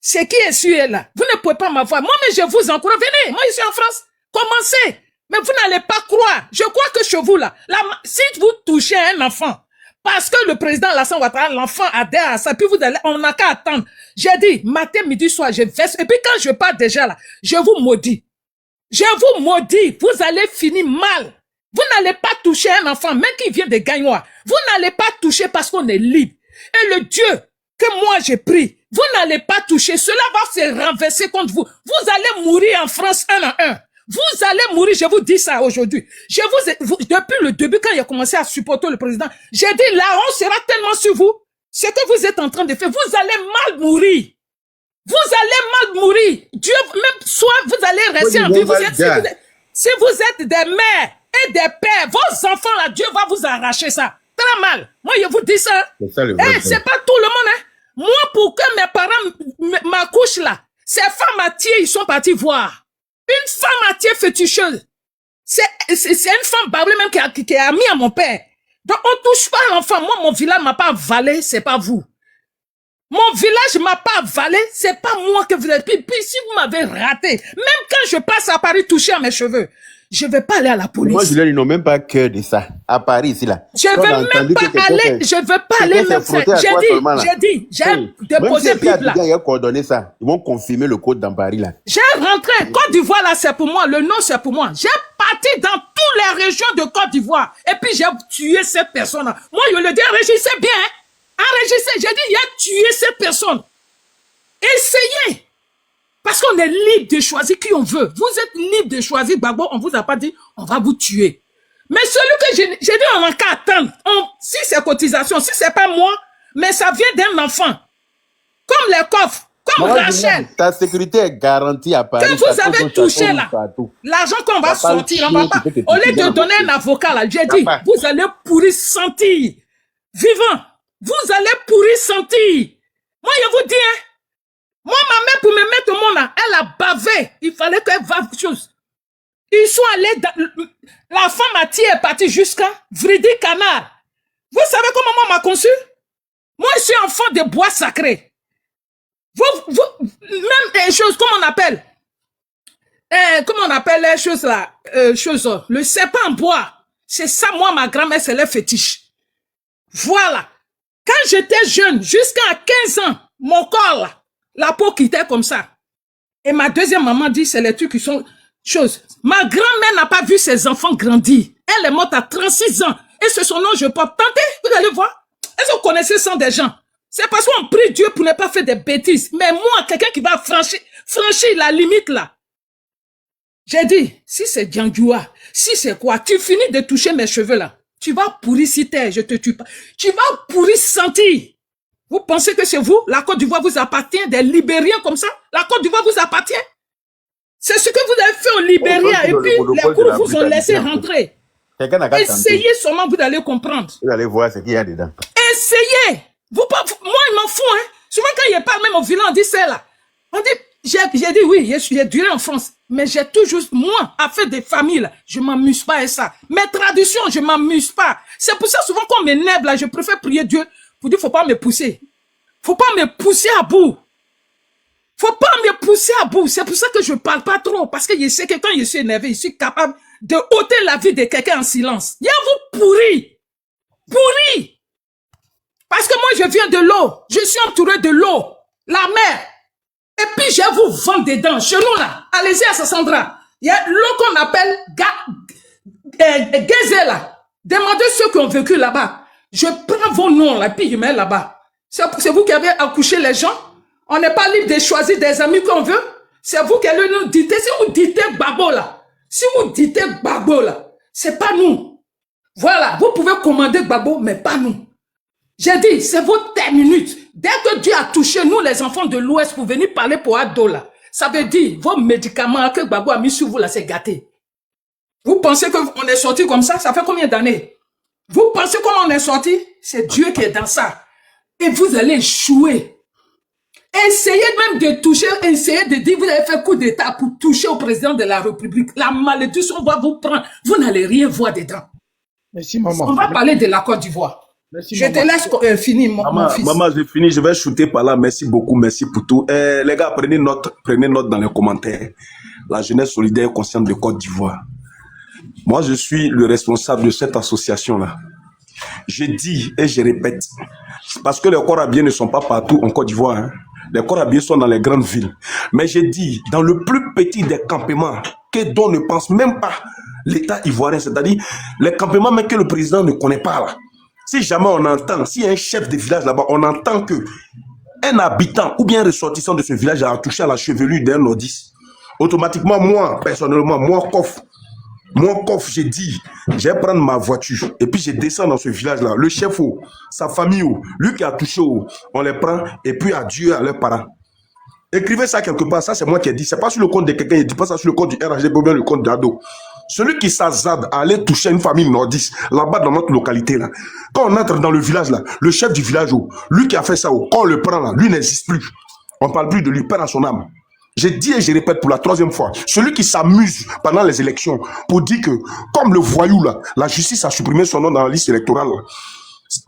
C'est qui est sûr là. Vous ne pouvez pas m'avoir. Moi, mais je vous encourage. Venez, moi, je suis en France. Commencez. Mais vous n'allez pas croire. Je crois que chez vous, là, si vous touchez un enfant, parce que le président Alassane Ouattara, l'enfant adhère à ça, puis vous allez, on n'a qu'à attendre. J'ai dit, matin, midi, soir, je vais, et puis quand je pars déjà là, je vous maudis. Je vous maudis. Vous allez finir mal. Vous n'allez pas toucher un enfant, même qui vient de Gagnois. Vous n'allez pas toucher parce qu'on est libre. Et le Dieu que moi j'ai pris, vous n'allez pas toucher. Cela va se renverser contre vous. Vous allez mourir en France un à un. Vous allez mourir, je vous dis ça aujourd'hui. Depuis le début, quand il a commencé à supporter le président, j'ai dit, la honte sera tellement sur vous. Ce que vous êtes en train de faire, vous allez mal mourir. Vous allez mal mourir. Dieu, même soit vous allez rester en vie. Si vous êtes des mères et des pères, vos enfants là, Dieu va vous arracher ça. Très mal. Moi, je vous dis ça. C'est pas tout le monde, hein. Moi, pour que mes parents m'accouchent là, ces femmes à tiers, ils sont partis voir. Une femme à tiers féticheuse. C'est une femme bablée même qui est amie à mon père. Donc, on touche pas l'enfant. Moi, mon village m'a pas avalé, c'est pas vous. Mon village m'a pas avalé, c'est pas moi que vous êtes. Puis si vous m'avez raté, même quand je passe à Paris toucher à mes cheveux, je vais pas aller à la police. Moi, Julien, ils n'ont même pas cœur de ça. À Paris, ici, là. Je vais même pas aller, je vais pas aller même faire. J'ai déposé pipe là. Ils ont coordonné ça. Ils vont confirmer le code dans Paris, là. J'ai rentré. Côte d'Ivoire, là, c'est pour moi. Le nom, c'est pour moi. J'ai parti dans toutes les régions de Côte d'Ivoire. Et puis, j'ai tué cette personne-là. Moi, je le dis, enregistrez bien, hein. Enregistrez. J'ai dit, il a tué cette personne. Essayez. Parce qu'on est libre de choisir qui on veut. Vous êtes libre de choisir Gbagbo. On vous a pas dit, on va vous tuer. Mais celui que j'ai dit, on n'a qu'à attendre. Si c'est cotisation, si c'est pas moi, mais ça vient d'un enfant. Comme les coffres, comme Rachel. Ta sécurité est garantie à Paris. Que vous avez touché là, l'argent qu'on va sortir, on va pas. Au lieu de donner un avocat là, j'ai dit, vous allez pourrir sentir. Vivant. Vous allez pourrir sentir. Moi, je vous dis, hein. Moi, ma mère, pour me mettre au monde, là, elle a bavé. Il fallait qu'elle vave quelque chose. Ils sont allés dans... La femme à tiré est partie jusqu'à Vridi Canard. Vous savez comment moi m'a conçu? Moi, je suis enfant de bois sacré. Même des choses, comment on appelle? Comment on appelle les choses là? Le serpent en bois. C'est ça, moi, ma grand-mère, c'est les fétiches. Voilà. Quand j'étais jeune, jusqu'à 15 ans, mon corps là, la peau quittait comme ça. Et ma deuxième maman dit, c'est les trucs qui sont choses. Ma grand-mère n'a pas vu ses enfants grandir. Elle est morte à 36 ans. Et c'est son nom, je porte. Tentez, vous allez voir. Est-ce que vous connaissez ça des gens? C'est parce qu'on prie Dieu pour ne pas faire des bêtises. Mais moi, quelqu'un qui va franchir la limite là. J'ai dit, si c'est Djangoua, si c'est quoi, tu finis de toucher mes cheveux là. Tu vas pourrir si t'es, je te tue pas. Tu vas pourrir sentir. Vous pensez que c'est vous? La Côte d'Ivoire vous appartient, des Libériens comme ça? La Côte d'Ivoire vous appartient? C'est ce que vous avez fait au Libéria et puis les cours vous ont laissé rentrer. Essayez seulement, vous allez comprendre. Vous allez voir ce qu'il y a dedans. Essayez. Moi, il m'en fout, hein. Souvent, quand il parle même au vilain, on dit c'est là. On dit, j'ai dit oui, j'ai duré en France. Mais j'ai toujours, moi, à faire des familles, là, je m'amuse pas à ça. Mes traditions, je m'amuse pas. C'est pour ça, souvent, qu'on m'énerve, là, je préfère prier Dieu pour dire, faut pas me pousser. Faut pas me pousser à bout. Faut pas me pousser à bout. C'est pour ça que je parle pas trop. Parce que je sais que quand je suis énervé, je suis capable de ôter la vie de quelqu'un en silence. Il y a vous pourri. Pourri. Parce que moi, je viens de l'eau. Je suis entouré de l'eau. La mer. Et puis, je vous vends dedans. Chez nous, là. Allez-y à Sassandra. Il y a l'eau qu'on appelle Gazelle. Demandez ceux qui ont vécu là-bas. Je prends vos noms, là, puis je mets là-bas. C'est vous qui avez accouché les gens. On n'est pas libre de choisir des amis qu'on veut. C'est vous qui allez nous dites. Si vous dites Gbagbo, là. Si vous dites Gbagbo, là. C'est pas nous. Voilà. Vous pouvez commander Gbagbo, mais pas nous. J'ai dit, c'est votre minute. Dès que Dieu a touché nous, les enfants de l'Ouest, pour venir parler pour Ado, là, ça veut dire, vos médicaments que Gbagbo a mis sur vous, là, c'est gâté. Vous pensez qu'on est sorti comme ça? Ça fait combien d'années? Vous pensez comment on est sorti? C'est Dieu qui est dans ça. Et vous allez échouer. Essayez même de toucher, essayez de dire, vous avez fait coup d'état pour toucher au président de la République. La malédiction va vous prendre. Vous n'allez rien voir dedans. Merci, maman. On va parler de la Côte d'Ivoire. Merci, Je te maman. laisse finir, mon Maman, fils. maman, j'ai fini. Je vais shooter par là. Merci beaucoup. Merci pour tout. Les gars, prenez note dans les commentaires. La jeunesse solidaire et consciente de Côte d'Ivoire. Moi, je suis le responsable de cette association-là. Je dis et je répète, parce que les corps habillés ne sont pas partout en Côte d'Ivoire. Hein. Les corps habillés sont dans les grandes villes. Mais je dis, dans le plus petit des campements, dont ne pense même pas l'État ivoirien, c'est-à-dire les campements même que le président ne connaît pas là. Si jamais on entend, s'il y a un chef de village là-bas, on entend que un habitant ou bien un ressortissant de ce village a touché à la chevelure d'un nordiste, automatiquement, moi, personnellement, moi, j'ai dit, je vais prendre ma voiture et puis je descends dans ce village-là. Le chef, sa famille, lui qui a touché, on les prend et puis adieu à leurs parents. Écrivez ça quelque part, ça c'est moi qui ai dit. C'est pas sur le compte de quelqu'un, il ne dit pas ça sur le compte du RHD ou bien le compte d'Ado. Celui qui s'azade à aller toucher une famille nordiste, là-bas dans notre localité, là. Quand on entre dans le village, là, le chef du village, lui qui a fait ça, quand on le prend, là, lui n'existe plus. On ne parle plus de lui, perd à son âme. Je dis et je répète pour la 3e fois, celui qui s'amuse pendant les élections pour dire que, comme le voyou, là, la justice a supprimé son nom dans la liste électorale, là,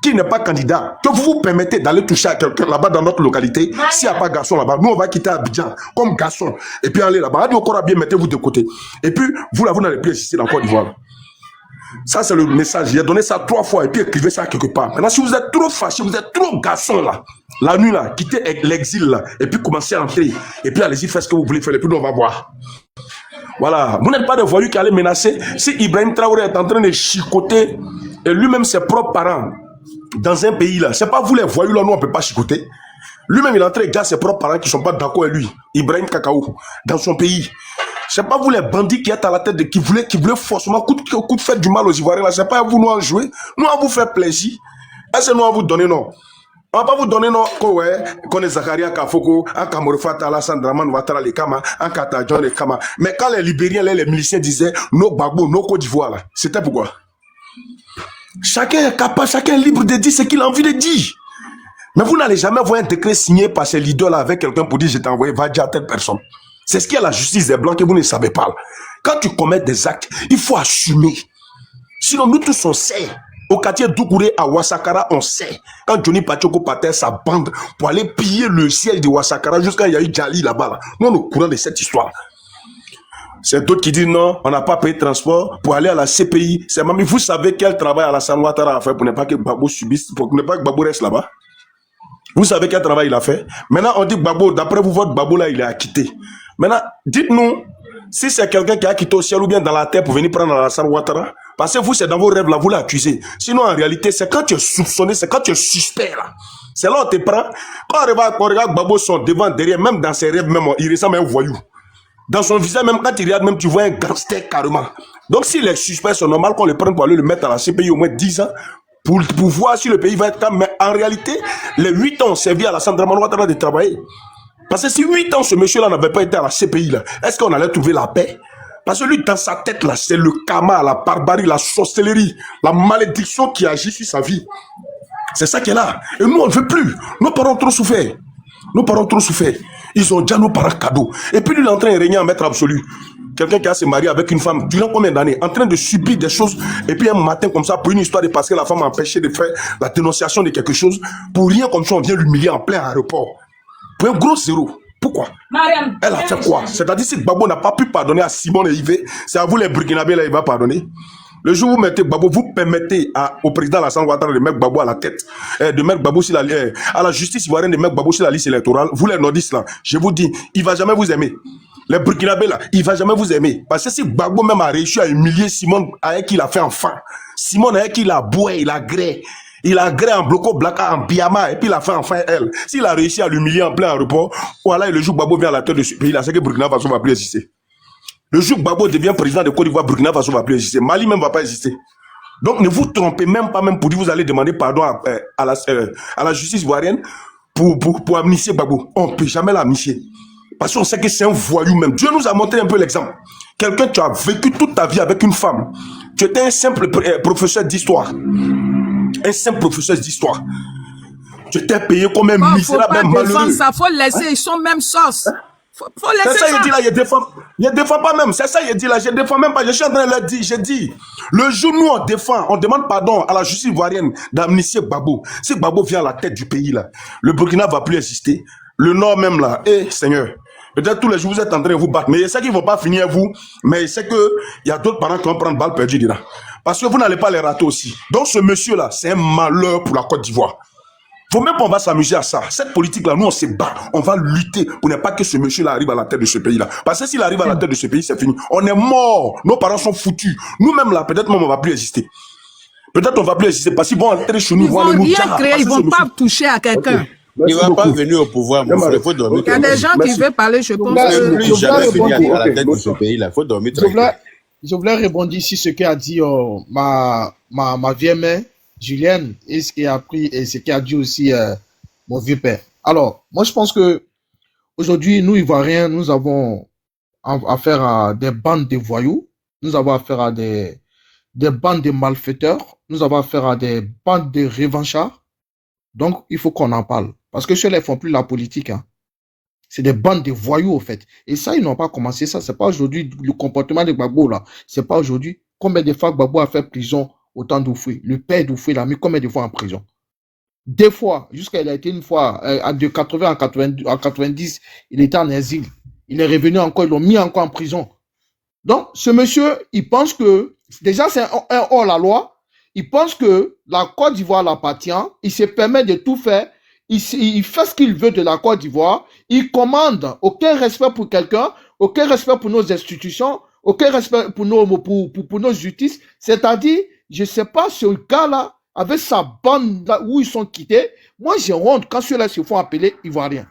qui n'est pas candidat, que vous vous permettez d'aller toucher à quelqu'un là-bas dans notre localité, s'il n'y a pas garçon là-bas, nous on va quitter Abidjan comme garçon, et puis aller là-bas, allez encore à bien, mettez-vous de côté. Et puis, vous là, vous n'allez plus exister dans Côte d'Ivoire. Ça, c'est le message. J'ai donné ça 3 fois, et puis écrivez ça quelque part. Maintenant, si vous êtes trop fâché, vous êtes trop garçon là, la nuit là, quittez l'exil là, et puis commencez à entrer, et puis allez-y, faites ce que vous voulez faire, et puis nous on va voir. Voilà, vous n'êtes pas des voyous qui allez menacer. Si Ibrahim Traoré est en train de chicoter, et lui-même ses propres parents, dans un pays là, c'est pas vous les voyous là, nous on peut pas chicoter. Lui-même il est en train de garder ses propres parents qui sont pas d'accord avec lui, Ibrahim Kakao, dans son pays. C'est pas vous les bandits qui êtes à la tête de qui voulaient forcément coup de faire du mal aux Ivoiriens là, c'est pas vous nous en jouer, nous on vous faire plaisir. Est-ce que nous on vous donner non? On va pas vous donner non, qu'on est Zakaria Kafoko, un Kamorfata, Alassane Draman, Ouattara, les Kama, un Katajan, les Kama. Mais quand les Libériens, les miliciens disaient, nos Gbagbo, nos Côte d'Ivoire là, c'était pourquoi? Chacun est capable, chacun est libre de dire ce qu'il a envie de dire. Mais vous n'allez jamais voir un décret signé par ces leaders-là avec quelqu'un pour dire je t'ai envoyé, va dire à telle personne. C'est ce qu'il y a la justice des Blancs que vous ne savez pas. Quand tu commets des actes, il faut assumer. Sinon, nous tous on sait. Au quartier Doukouré à Ouassakara, on sait. Quand Johnny Pachoko partait sa bande pour aller piller le siège de Ouassakara jusqu'à il y a eu Djali là-bas. Là. Nous, on est au courant de cette histoire. C'est d'autres qui disent non, on n'a pas payé de transport pour aller à la CPI. C'est mamie, vous savez quel travail Alassane Ouattara a fait pour ne pas que Gbagbo subisse, pour ne pas que Gbagbo reste là-bas? Vous savez quel travail il a fait? Maintenant, on dit Gbagbo, d'après vous, votre Gbagbo là, il est acquitté. Maintenant, dites-nous, si c'est quelqu'un qui a quitté au ciel ou bien dans la terre pour venir prendre Alassane Ouattara, parce que vous, c'est dans vos rêves là, vous l'accusez. Sinon, en réalité, c'est quand tu es soupçonné, c'est quand tu es suspect là. C'est là où on te prend. Quand on regarde Gbagbo son devant, derrière, même dans ses rêves, même, il ressemble à un voyou. Dans son visage, même quand il regarde, même tu vois un gangster carrément. Donc, si les suspects sont normal qu'on le prenne pour aller le mettre à la CPI au moins 10 ans, pour voir si le pays va être calme. Mais en réalité, les 8 ans ont servi à Alassane Ouattara de travailler. Parce que si 8 ans, ce monsieur-là n'avait pas été à la CPI, là, est-ce qu'on allait trouver la paix? Parce que lui, dans sa tête, là, c'est le karma, la barbarie, la sorcellerie, la malédiction qui agit sur sa vie. C'est ça qui est là. Et nous, on ne veut plus. Nos parents ont trop souffert. Nos parents ont trop souffert. Ils ont déjà nos parents cadeaux. Et puis lui, il est en train de régner en maître absolu. Quelqu'un qui a se marié avec une femme, durant combien d'années, en train de subir des choses, et puis un matin comme ça, pour une histoire de parce que la femme a empêché de faire la dénonciation de quelque chose, pour rien comme ça, on vient l'humilier en plein aéroport. Pour un gros zéro. Pourquoi? Mariam, elle a fait quoi? C'est-à-dire si Gbagbo n'a pas pu pardonner à Simon et Yves, c'est à vous les Burkinabés là, il va pardonner. Le jour où vous mettez Gbagbo, vous permettez au président Alassane Ouattara de mettre Gbagbo à la tête, de mettre Gbagbo sur à la justice ivoirienne de mettre Gbagbo sur la liste électorale. Vous les nordistes là, je vous dis, il va jamais vous aimer. Les Burkinabés là, il va jamais vous aimer. Parce que si Gbagbo même a réussi à humilier Simon avec qui il a fait enfant, Simon avec qui il a boué, il a gré. Il a gré en bloco blaka, en pyjama, et puis il a fait enfin elle. S'il a réussi à l'humilier en plein aéroport, voilà, le jour où Gbagbo vient à la tête de ce pays, là, c'est que Burkina Faso ne va plus exister. Le jour où Gbagbo devient président de Côte d'Ivoire, Burkina Faso ne va plus exister. Mali même ne va pas exister. Donc ne vous trompez même pas, même pour dire vous allez demander pardon à la justice ivoirienne pour amnistier Gbagbo. On ne peut jamais l'amnistier. Parce qu'on sait que c'est un voyou même. Dieu nous a montré un peu l'exemple. Quelqu'un, tu as vécu toute ta vie avec une femme. Tu étais un simple professeur d'histoire. Un simple professeur d'histoire. Tu t'es payé comme un misérable, même malheureux. Ça faut laisser, ils sont même sauce. faut laisser C'est ça, ça. il dit là, il défend pas même. C'est ça, il dit là, je défends même pas. Je suis en train de le dire, j'ai dit. Le jour où nous on défend, on demande pardon à la justice ivoirienne d'amnistier Gbagbo. Si Gbagbo vient à la tête du pays là, le Burkina va plus exister. Le Nord même là, Seigneur. Peut-être tous les jours vous êtes en train de vous battre, mais je sais qu'ils ne vont pas finir vous, mais je sais qu'il y a d'autres parents qui vont prendre balle perdue dedans. Parce que vous n'allez pas les rater aussi. Donc ce monsieur-là, c'est un malheur pour la Côte d'Ivoire. Faut même pas on va s'amuser à ça. Cette politique-là, nous on se bat. On va lutter pour ne pas que ce monsieur-là arrive à la tête de ce pays-là. Parce que s'il arrive à la tête de ce pays, c'est fini. On est mort. Nos parents sont foutus. Nous-mêmes là, peut-être même on va plus exister. Peut-être on va plus exister parce qu'ils vont entrer chez nous. Ils vont rien créer, ils vont pas toucher à quelqu'un. Il ne va pas venir au pouvoir, mon frère. Il faut dormir. Il y a des gens qui veulent parler, je pense. Plus jamais venir à la tête de ce pays-là. Il faut dormir tranquille. Je voulais rebondir sur ce qu'a dit ma vieille mère, Julienne, et ce qui a pris et ce qui a dit aussi mon vieux père. Alors, moi je pense que aujourd'hui, nous Ivoiriens, nous avons affaire à des bandes de voyous, nous avons affaire à des bandes de malfaiteurs, nous avons affaire à des bandes de revanchards. Donc, il faut qu'on en parle. Parce que ceux-là ne font plus la politique. Hein. C'est des bandes de voyous, au fait. Et ça, ils n'ont pas commencé ça. C'est pas aujourd'hui le comportement de Gbagbo, là. C'est pas aujourd'hui. Combien de fois Gbagbo a fait prison au temps d'Oufoué? Le père d'Oufoué l'a mis combien de fois en prison? 2 fois. Jusqu'à il a été une fois, de 80 à 90, il était en exil. Il est revenu encore, ils l'ont mis encore en prison. Donc, ce monsieur, il pense que, déjà, c'est un hors-la-loi. Il pense que la Côte d'Ivoire l'appartient. Il se permet de tout faire. Il fait ce qu'il veut de la Côte d'Ivoire. Il commande. Aucun respect pour quelqu'un. Aucun respect pour nos institutions. Aucun respect pour nos justices. C'est-à-dire, je sais pas, ce gars-là, avec sa bande là où ils sont quittés, moi j'ai honte quand ceux-là se font appeler Ivoiriens.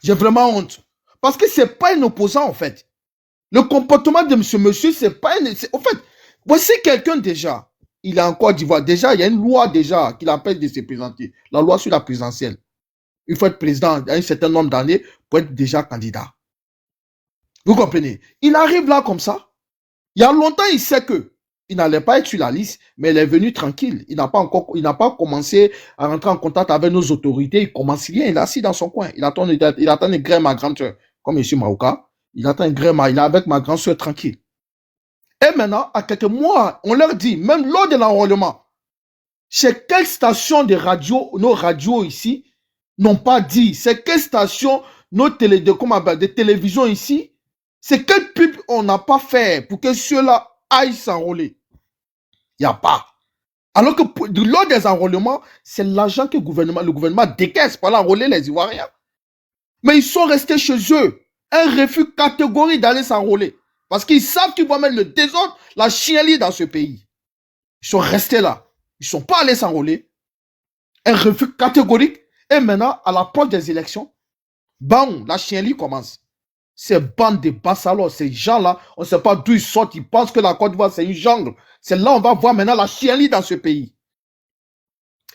J'ai vraiment honte. Parce que c'est pas un opposant, en fait. Le comportement de ce monsieur, c'est pas un... En fait, voici quelqu'un déjà. Il est en Côte d'Ivoire. Déjà, il y a une loi déjà qui l'empêche de se présenter. La loi sur la présidentielle. Il faut être président à un certain nombre d'années pour être déjà candidat. Vous comprenez? Il arrive là comme ça. Il y a longtemps, il sait que il n'allait pas être sur la liste, mais il est venu tranquille. Il n'a pas commencé à rentrer en contact avec nos autorités. Il commence rien. Il est assis dans son coin. Il attend une grève ma grande soeur, comme M. Maouka. Il attend une grève, il est avec ma grande soeur tranquille. Et maintenant, à quelques mois, on leur dit, même lors de l'enrôlement, c'est quelle station de radio, nos radios ici, n'ont pas dit, c'est quelle station, de télévision ici, c'est quelle pub on n'a pas fait pour que ceux-là aillent s'enrôler. Il n'y a pas. Alors que lors des enrôlements, c'est l'argent que le gouvernement décaisse pour enrôler les Ivoiriens. Mais ils sont restés chez eux. Un refus catégorique d'aller s'enrôler. Parce qu'ils savent qu'ils vont mettre le désordre, la chienlit dans ce pays. Ils sont restés là. Ils ne sont pas allés s'enrôler. Un refus catégorique. Et maintenant, à l'approche des élections, bam, la chienlit commence. Ces bandes de bassalos, ces gens-là, on ne sait pas d'où ils sortent. Ils pensent que la Côte d'Ivoire, c'est une jungle. C'est là on va voir maintenant la chienlit dans ce pays.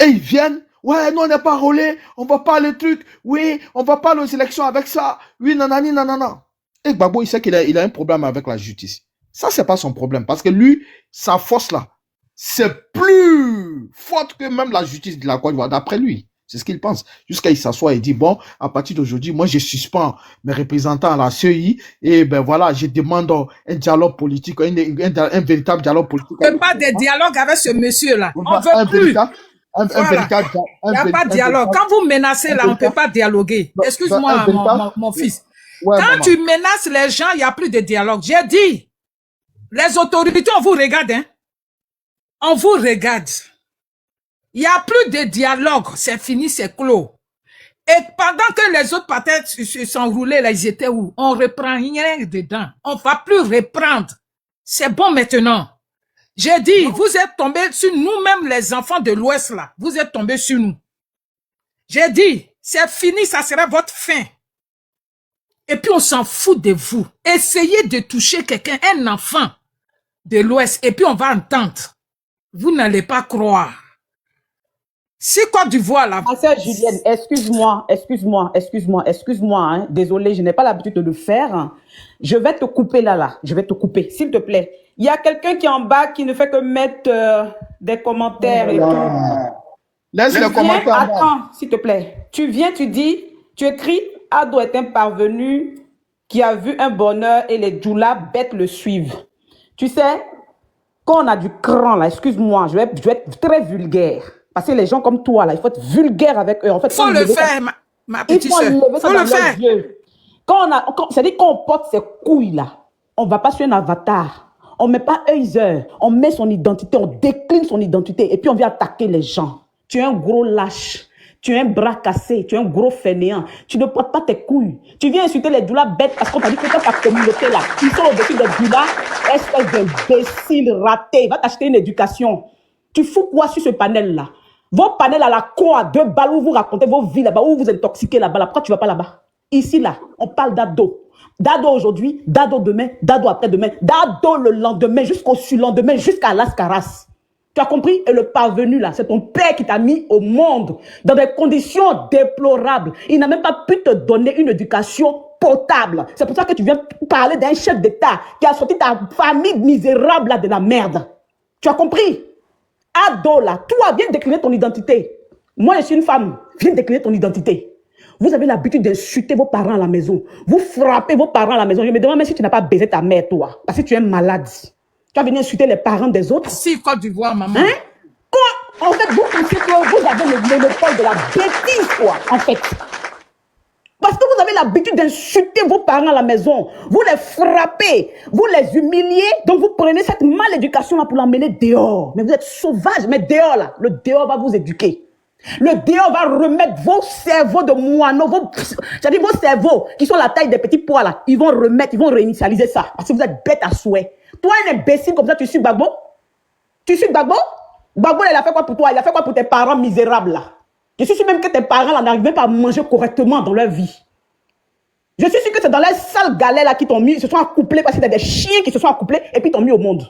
Et ils viennent. Ouais, nous on n'est pas enrôlés. On ne va pas les trucs. Oui, on ne va pas aux élections avec ça. Oui, nanani, nanana. Et Gbagbo, il sait qu'il a un problème avec la justice. Ça, c'est pas son problème. Parce que lui, sa force là, c'est plus forte que même la justice de la Côte d'Ivoire, d'après lui. C'est ce qu'il pense. Jusqu'à il s'assoit et dit, bon, à partir d'aujourd'hui, moi, je suspends mes représentants à la CEI. Et ben voilà, je demande un dialogue politique, un véritable dialogue politique. On ne fait pas de dialogue avec ce monsieur-là. On ne veut plus. Il n'y a pas de dialogue. Quand vous menacez là, on ne peut pas dialoguer. Excuse-moi, mon fils. Ouais, quand tu menaces les gens, il n'y a plus de dialogue. J'ai dit, les autorités, on vous regarde. Hein? On vous regarde. Il n'y a plus de dialogue. C'est fini, c'est clos. Et pendant que les autres partaient s'enrouler, là, ils étaient où? On ne reprend rien dedans. On ne va plus reprendre. C'est bon maintenant. J'ai dit, vous êtes tombés sur nous-mêmes, les enfants de l'Ouest, là. Vous êtes tombés sur nous. J'ai dit, c'est fini, ça sera votre fin. Et puis, on s'en fout de vous. Essayez de toucher quelqu'un, un enfant de l'Ouest, et puis on va entendre. Vous n'allez pas croire. Si Côte d'Ivoire, là... Ma sœur Julienne, excuse-moi. Hein. Désolée, je n'ai pas l'habitude de le faire. Je vais te couper là. Je vais te couper, s'il te plaît. Il y a quelqu'un qui est en bas qui ne fait que mettre des commentaires et tout. Laisse les commentaires. Attends, s'il te plaît. Tu viens, tu dis, tu écris... Ado est un parvenu qui a vu un bonheur et les djoulas bêtes le suivent. Tu sais, quand on a du cran, là, excuse-moi, je vais être très vulgaire. Parce que les gens comme toi, là, il faut être vulgaire avec eux. En fait, Faut le faire, ma petite soeur. Faut le faire. C'est-à-dire quand on porte ces couilles-là, on ne va pas sur un avatar. On ne met pas Heiser. On met son identité, on décline son identité. Et puis on vient attaquer les gens. Tu es un gros lâche. Tu es un bras cassé, tu es un gros fainéant. Tu ne portes pas tes couilles. Tu viens insulter les doulas bêtes parce qu'on t'a dit que dans ta communauté là, ils sont au-dessus des doulas, espèce d'imbécile raté. Va t'acheter une éducation. Tu fous quoi sur ce panel là? Vos panels à la con à 2 balles où vous racontez vos vies là-bas, où vous intoxiquez là-bas. Pourquoi tu ne vas pas là-bas? Ici là, on parle d'ado. D'ado aujourd'hui, d'ado demain, d'ado après-demain, d'ado le lendemain, jusqu'au surlendemain, jusqu'à l'ascaras. Tu as compris? Et le parvenu, là, c'est ton père qui t'a mis au monde dans des conditions déplorables. Il n'a même pas pu te donner une éducation potable. C'est pour ça que tu viens parler d'un chef d'État qui a sorti ta famille misérable là, de la merde. Tu as compris? Ado, là, toi, viens décliner ton identité. Moi, je suis une femme. Viens décliner ton identité. Vous avez l'habitude d'insulter vos parents à la maison. Vous frappez vos parents à la maison. Je me demande même si tu n'as pas baisé ta mère, toi. Parce que tu es malade. Tu vas venir insulter les parents des autres. Si, Côte d'Ivoire, maman. Hein? Quoi? En fait, vous pensez que vous avez le monopole de la bêtise, quoi, en fait. Parce que vous avez l'habitude d'insulter vos parents à la maison. Vous les frappez, vous les humiliez. Donc, vous prenez cette maléducation-là pour l'emmener dehors. Mais vous êtes sauvage. Mais dehors, là, le dehors va vous éduquer. Le dehors va remettre vos cerveaux de moineaux, c'est-à-dire vos cerveaux qui sont la taille des petits pois, là. Ils vont remettre, ils vont réinitialiser ça. Parce que vous êtes bête à souhait. Toi, un imbécile comme ça, tu suis Gbagbo? Tu suis Gbagbo? Gbagbo, il a fait quoi pour toi? Il a fait quoi pour tes parents misérables, là? Je suis sûr même que tes parents, là, n'arrivent même pas à manger correctement dans leur vie. Je suis sûr que c'est dans les sales galets, là, qui t'ont mis, ils se sont accouplés parce qu'il y a des chiens qui se sont accouplés et puis t'ont mis au monde.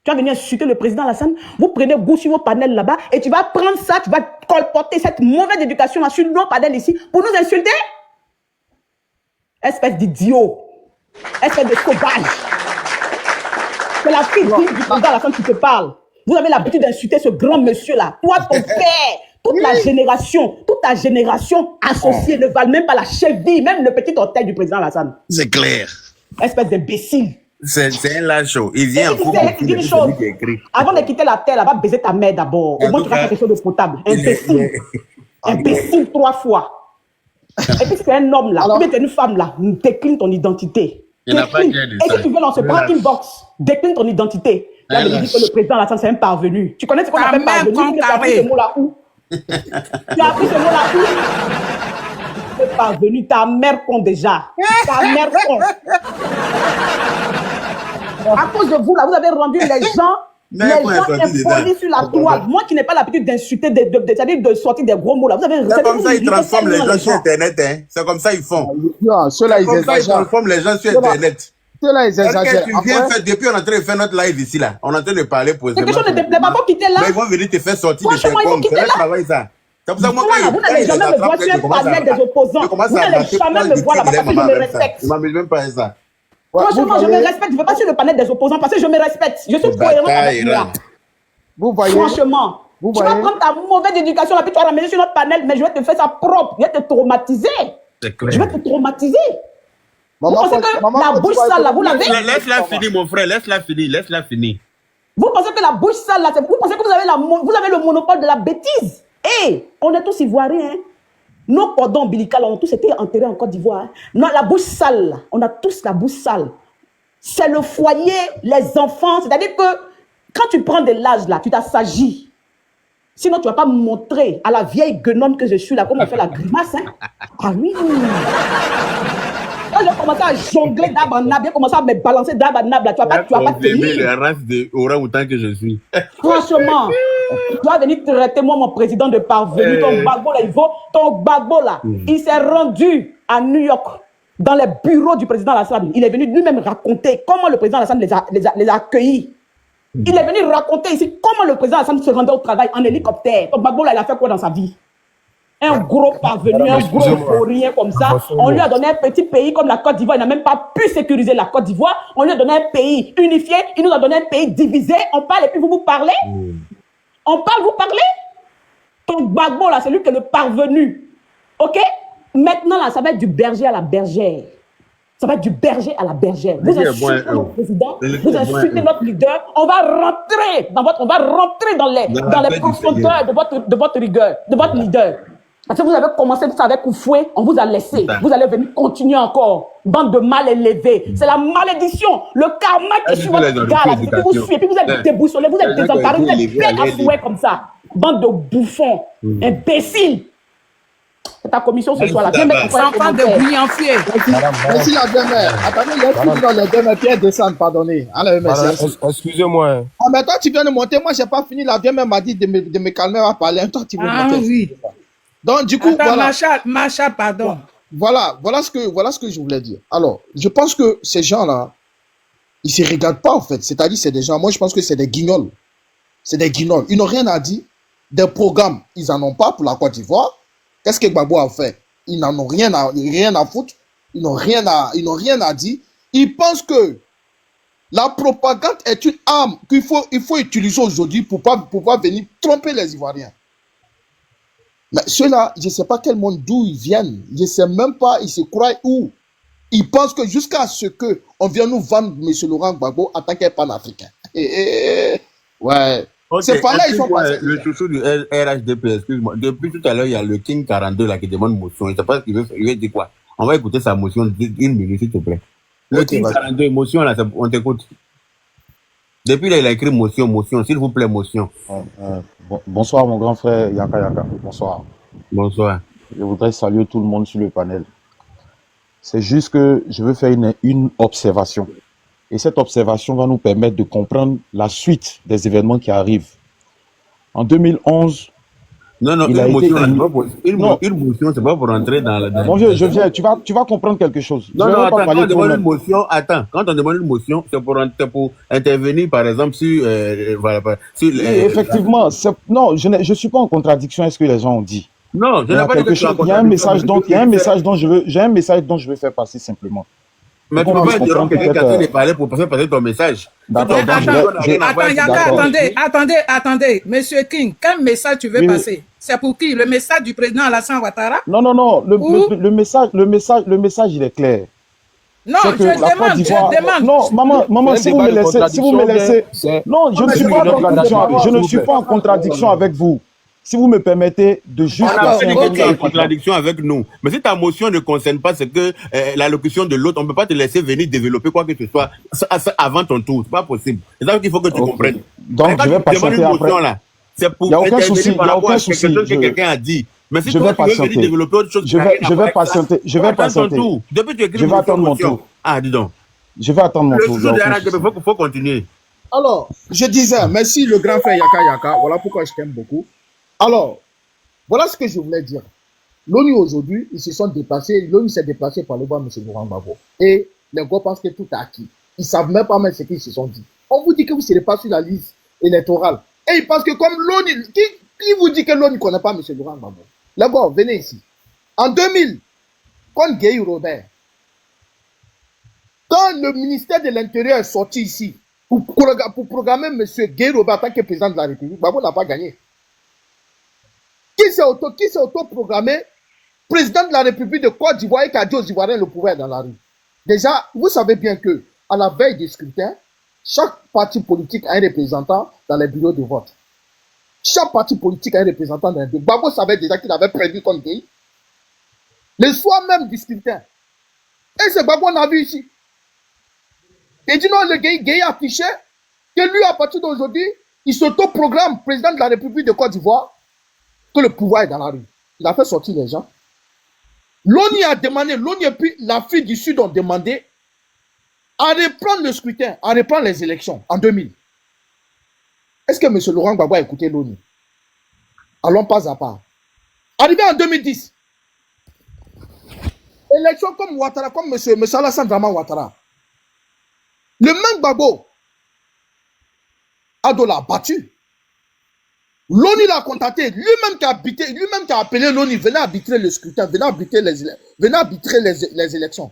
Tu vas venir insulter le président Alassane, vous prenez goût sur vos panels là-bas et tu vas prendre ça, tu vas colporter cette mauvaise éducation là sur nos panels ici pour nous insulter? Espèce d'idiot, espèce de sauvage. C'est la fille du président Alassane qui te parle. Vous avez l'habitude d'insulter ce grand monsieur là. Toi, ton père, toute ta génération associée ne valent même pas la cheville, même le petit orteil du président Alassane. C'est clair. Espèce d'imbécile. C'est un lâche. Il vient une chose. Avant de quitter la terre, là, va baiser ta mère d'abord. Au moins, tu vas faire quelque chose de potable. Imbécile. Imbécile 3 fois. Et puis, c'est un homme là. Ou bien tu es une femme là. Décline ton identité. Et si tu veux lancer, prends une box. Décline ton identité. Là, il dit que le président Alassane, c'est un parvenu. Tu connais ce qu'on appelle parvenu? Tu as appris ce mot-là où? Tu as appris ce mot-là où? Tu es parvenu. Ta mère compte déjà. Ta mère compte. À cause de vous, là, vous avez rendu les gens impolis sur la toile. Moi qui n'ai pas l'habitude d'insulter, c'est-à-dire de sortir des gros mots là. Vous avez c'est comme ça ils transforment les gens sur Internet. Hein. C'est comme ça ils font. Ceux-là, ils exagèrent. Ils transforment les gens sur Internet. Ceux-là, ils exagèrent. Tu viens faire, depuis on est en train de faire notre live ici là. On est en train de parler posément. Quelque chose ne te plaît pas, faut quitter là. Mais ils vont venir te faire sortir de tes comptes. C'est leur travail ça. C'est pour ça que moi, vous n'allez jamais me voir sur un panel des opposants. Vous n'allez jamais me voir là-bas parce que je me respecte. Je m'amuse même pas à ça. Franchement, je me respecte. Je ne veux pas sur le panel des opposants parce que je me respecte. Je suis cohérent avec moi. Vous voyez? Franchement, tu vas prendre ta mauvaise éducation là, puis tu vas ramener sur notre panel, mais je vais te faire ça propre. Je vais te traumatiser. Je vais te traumatiser. Vous pensez que la bouche sale là, vous l'avez? Laisse-la finir, mon frère. Laisse-la finir. Vous pensez que la bouche sale là, vous pensez que vous avez le monopole de la bêtise? Hé, on est tous ivoiriens. Hein? Nos cordons ombilicales ont tous été enterrés en Côte d'Ivoire. Non, la bouche sale, là, on a tous la bouche sale. C'est le foyer, les enfants. C'est-à-dire que quand tu prends de l'âge, là, tu t'assagis. Sinon, tu ne vas pas me montrer à la vieille guenonne que je suis là, comment on fait la grimace. Hein? Ah oui. Quand j'ai commencé à jongler d'arbre en arbre, j'ai commencé à me balancer d'arbre en arbre, là, tu vas pas tenir. La race de orang-outan que je suis. Franchement, tu vas venir traiter moi, mon président de parvenu. Ton Gbagbo là, ton Gbagbo là, il s'est rendu à New York, dans les bureaux du président Alassane. Il est venu lui-même raconter comment le président Alassane les a accueillis. Il est venu raconter ici comment le président Alassane se rendait au travail en hélicoptère. Ton Gbagbo là, il a fait quoi dans sa vie? Un gros parvenu, un gros vaurien comme ça. On lui a donné un petit pays comme la Côte d'Ivoire. Il n'a même pas pu sécuriser la Côte d'Ivoire. On lui a donné un pays unifié. Il nous a donné un pays divisé. On parle et puis vous parlez. On parle, vous parlez. Ton Gbagbo là, c'est lui qui est le parvenu. Ok? Maintenant, là, ça va être du berger à la bergère. Ça va être du berger à la bergère. Vous insultez notre président, vous insultez notre leader. On va rentrer dans les profondeurs de votre rigueur, de votre leader. Parce que vous avez commencé ça avec Oufoué, on vous a laissé. Vous allez venir continuer encore. Bande de mal élevés. C'est la malédiction, le karma qui suit votre gars là. Puis vous suivez, puis vous êtes déboussolés, vous êtes désemparés, vous êtes bêtes à fouet comme ça. Bande de bouffons, imbéciles. C'est ta commission ce soir là. Viens mettre en train de bouillir en fier. Merci la demeure. Attendez, laisse-moi dans les demeures Pierre descendre, pardonnez. Allez, merci. Excusez-moi. Ah, mais toi, tu viens de monter. Moi, j'ai pas fini. La demeure m'a dit de me calmer à parler. Toi, tu veux monter. Oui. Donc, du coup, attends, voilà. Macha, pardon. Voilà ce que je voulais dire. Alors, je pense que ces gens-là, ils se regardent pas, en fait. C'est-à-dire, c'est des gens, moi, je pense que c'est des guignols. C'est des guignols. Ils n'ont rien à dire. Des programmes, ils en ont pas pour la Côte d'Ivoire. Qu'est-ce que Gbagbo a fait? Ils n'en ont rien à foutre. Ils n'ont rien à dire. Ils pensent que la propagande est une arme qu'il faut utiliser aujourd'hui pour pouvoir venir tromper les Ivoiriens. Mais ceux-là, je ne sais pas quel monde d'où ils viennent. Je ne sais même pas, ils se croient où. Ils pensent que jusqu'à ce qu'on vienne nous vendre M. Laurent Gbagbo en tant que panafricain. Ouais. Okay, c'est pas là, ils sont passés. Le chouchou du RHDP, excuse-moi. Depuis tout à l'heure, il y a le King 42 là qui demande motion. Je ne sais pas ce qu'il veut dire quoi. On va écouter sa motion d'une minute, s'il te plaît. Le King 42, motion là, on t'écoute. Depuis là, il a écrit motion, s'il vous plaît, motion. Bonsoir, mon grand frère Yaka. Bonsoir. Bonsoir. Je voudrais saluer tout le monde sur le panel. C'est juste que je veux faire une observation. Et cette observation va nous permettre de comprendre la suite des événements qui arrivent. En 2011, non, une motion, c'est pas pour rentrer dans la... Bon, je viens, tu vas comprendre quelque chose. Non, attends, quand on demande une motion, c'est pour intervenir, par exemple, sur... effectivement, non, je ne suis pas en contradiction avec ce que les gens ont dit. Non, je n'ai pas dit que tu es en contradiction. Il y a un message dont je veux faire passer simplement. Mais tu ne peux pas interrompre quelqu'un qui a fait parler pour faire passer ton message. Attends, attendez. Monsieur King, quel message tu veux passer? C'est pour qui? Le message du président Alassane Ouattara? Non. Le message, il est clair. Non, je demande. Non, maman, si vous me laissez. Non, je ne suis pas en contradiction avec vous. Si vous me permettez de juste... On n'a pas dit que tu es en contradiction avec nous. Mais si ta motion ne concerne pas ce que l'allocution de l'autre, on ne peut pas te laisser venir développer quoi que ce soit avant ton tour. C'est pas possible. C'est ça qu'il faut que tu comprennes. Donc, je vais patienter après. C'est pour intervenir par rapport à quelque chose que quelqu'un a dit. Mais si toi, tu veux venir développer autre chose... Je vais patienter. Depuis que tu écris attendre mon tour. Ah, dis donc. Je vais attendre mon tour. Il faut continuer. Alors, je disais, merci le grand frère Yaka. Voilà pourquoi je t'aime beaucoup. Alors, voilà ce que je voulais dire. L'ONU aujourd'hui, ils se sont déplacés. L'ONU s'est déplacée par le bas M. Laurent Gbagbo. Et les gars pensent que tout est acquis. Ils ne savent même pas même ce qu'ils se sont dit. On vous dit que vous ne serez pas sur la liste électorale. Et ils pensent que comme l'ONU... Qui vous dit que l'ONU ne connaît pas M. Laurent Gbagbo? Les gars, venez ici. En 2000, quand Guy Robert, quand le ministère de l'Intérieur est sorti ici pour programmer M. Guy Robert en tant que président de la République, Gbagbo n'a pas gagné. Qui s'est auto-programmé président de la République de Côte d'Ivoire et qui a dit aux Ivoiriens le pouvoir dans la rue? Déjà, vous savez bien que à la veille des scrutins, chaque parti politique a un représentant dans les bureaux de vote. Chaque parti politique a un représentant dans les bureaux. Gbagbo savait déjà qu'il avait prévu comme Guy. Le soir même du scrutin. Et c'est Gbagbo on a vu ici. Et dit non, le Guy affichait que lui, à partir d'aujourd'hui, il s'auto-programme président de la République de Côte d'Ivoire, que le pouvoir est dans la rue. Il a fait sortir les gens. L'ONU a demandé, l'ONU et puis l'Afrique du Sud ont demandé à reprendre le scrutin, à reprendre les élections en 2000. Est-ce que M. Laurent Gbagbo a écouté l'ONU? Allons pas à part. Arrivé en 2010, élection comme Ouattara, comme M. Alassane Ouattara. Le même Gbagbo a battu. L'ONU l'a contacté, lui-même qui a appelé l'ONU, venez arbitrer le scrutin, venez arbitrer les élections.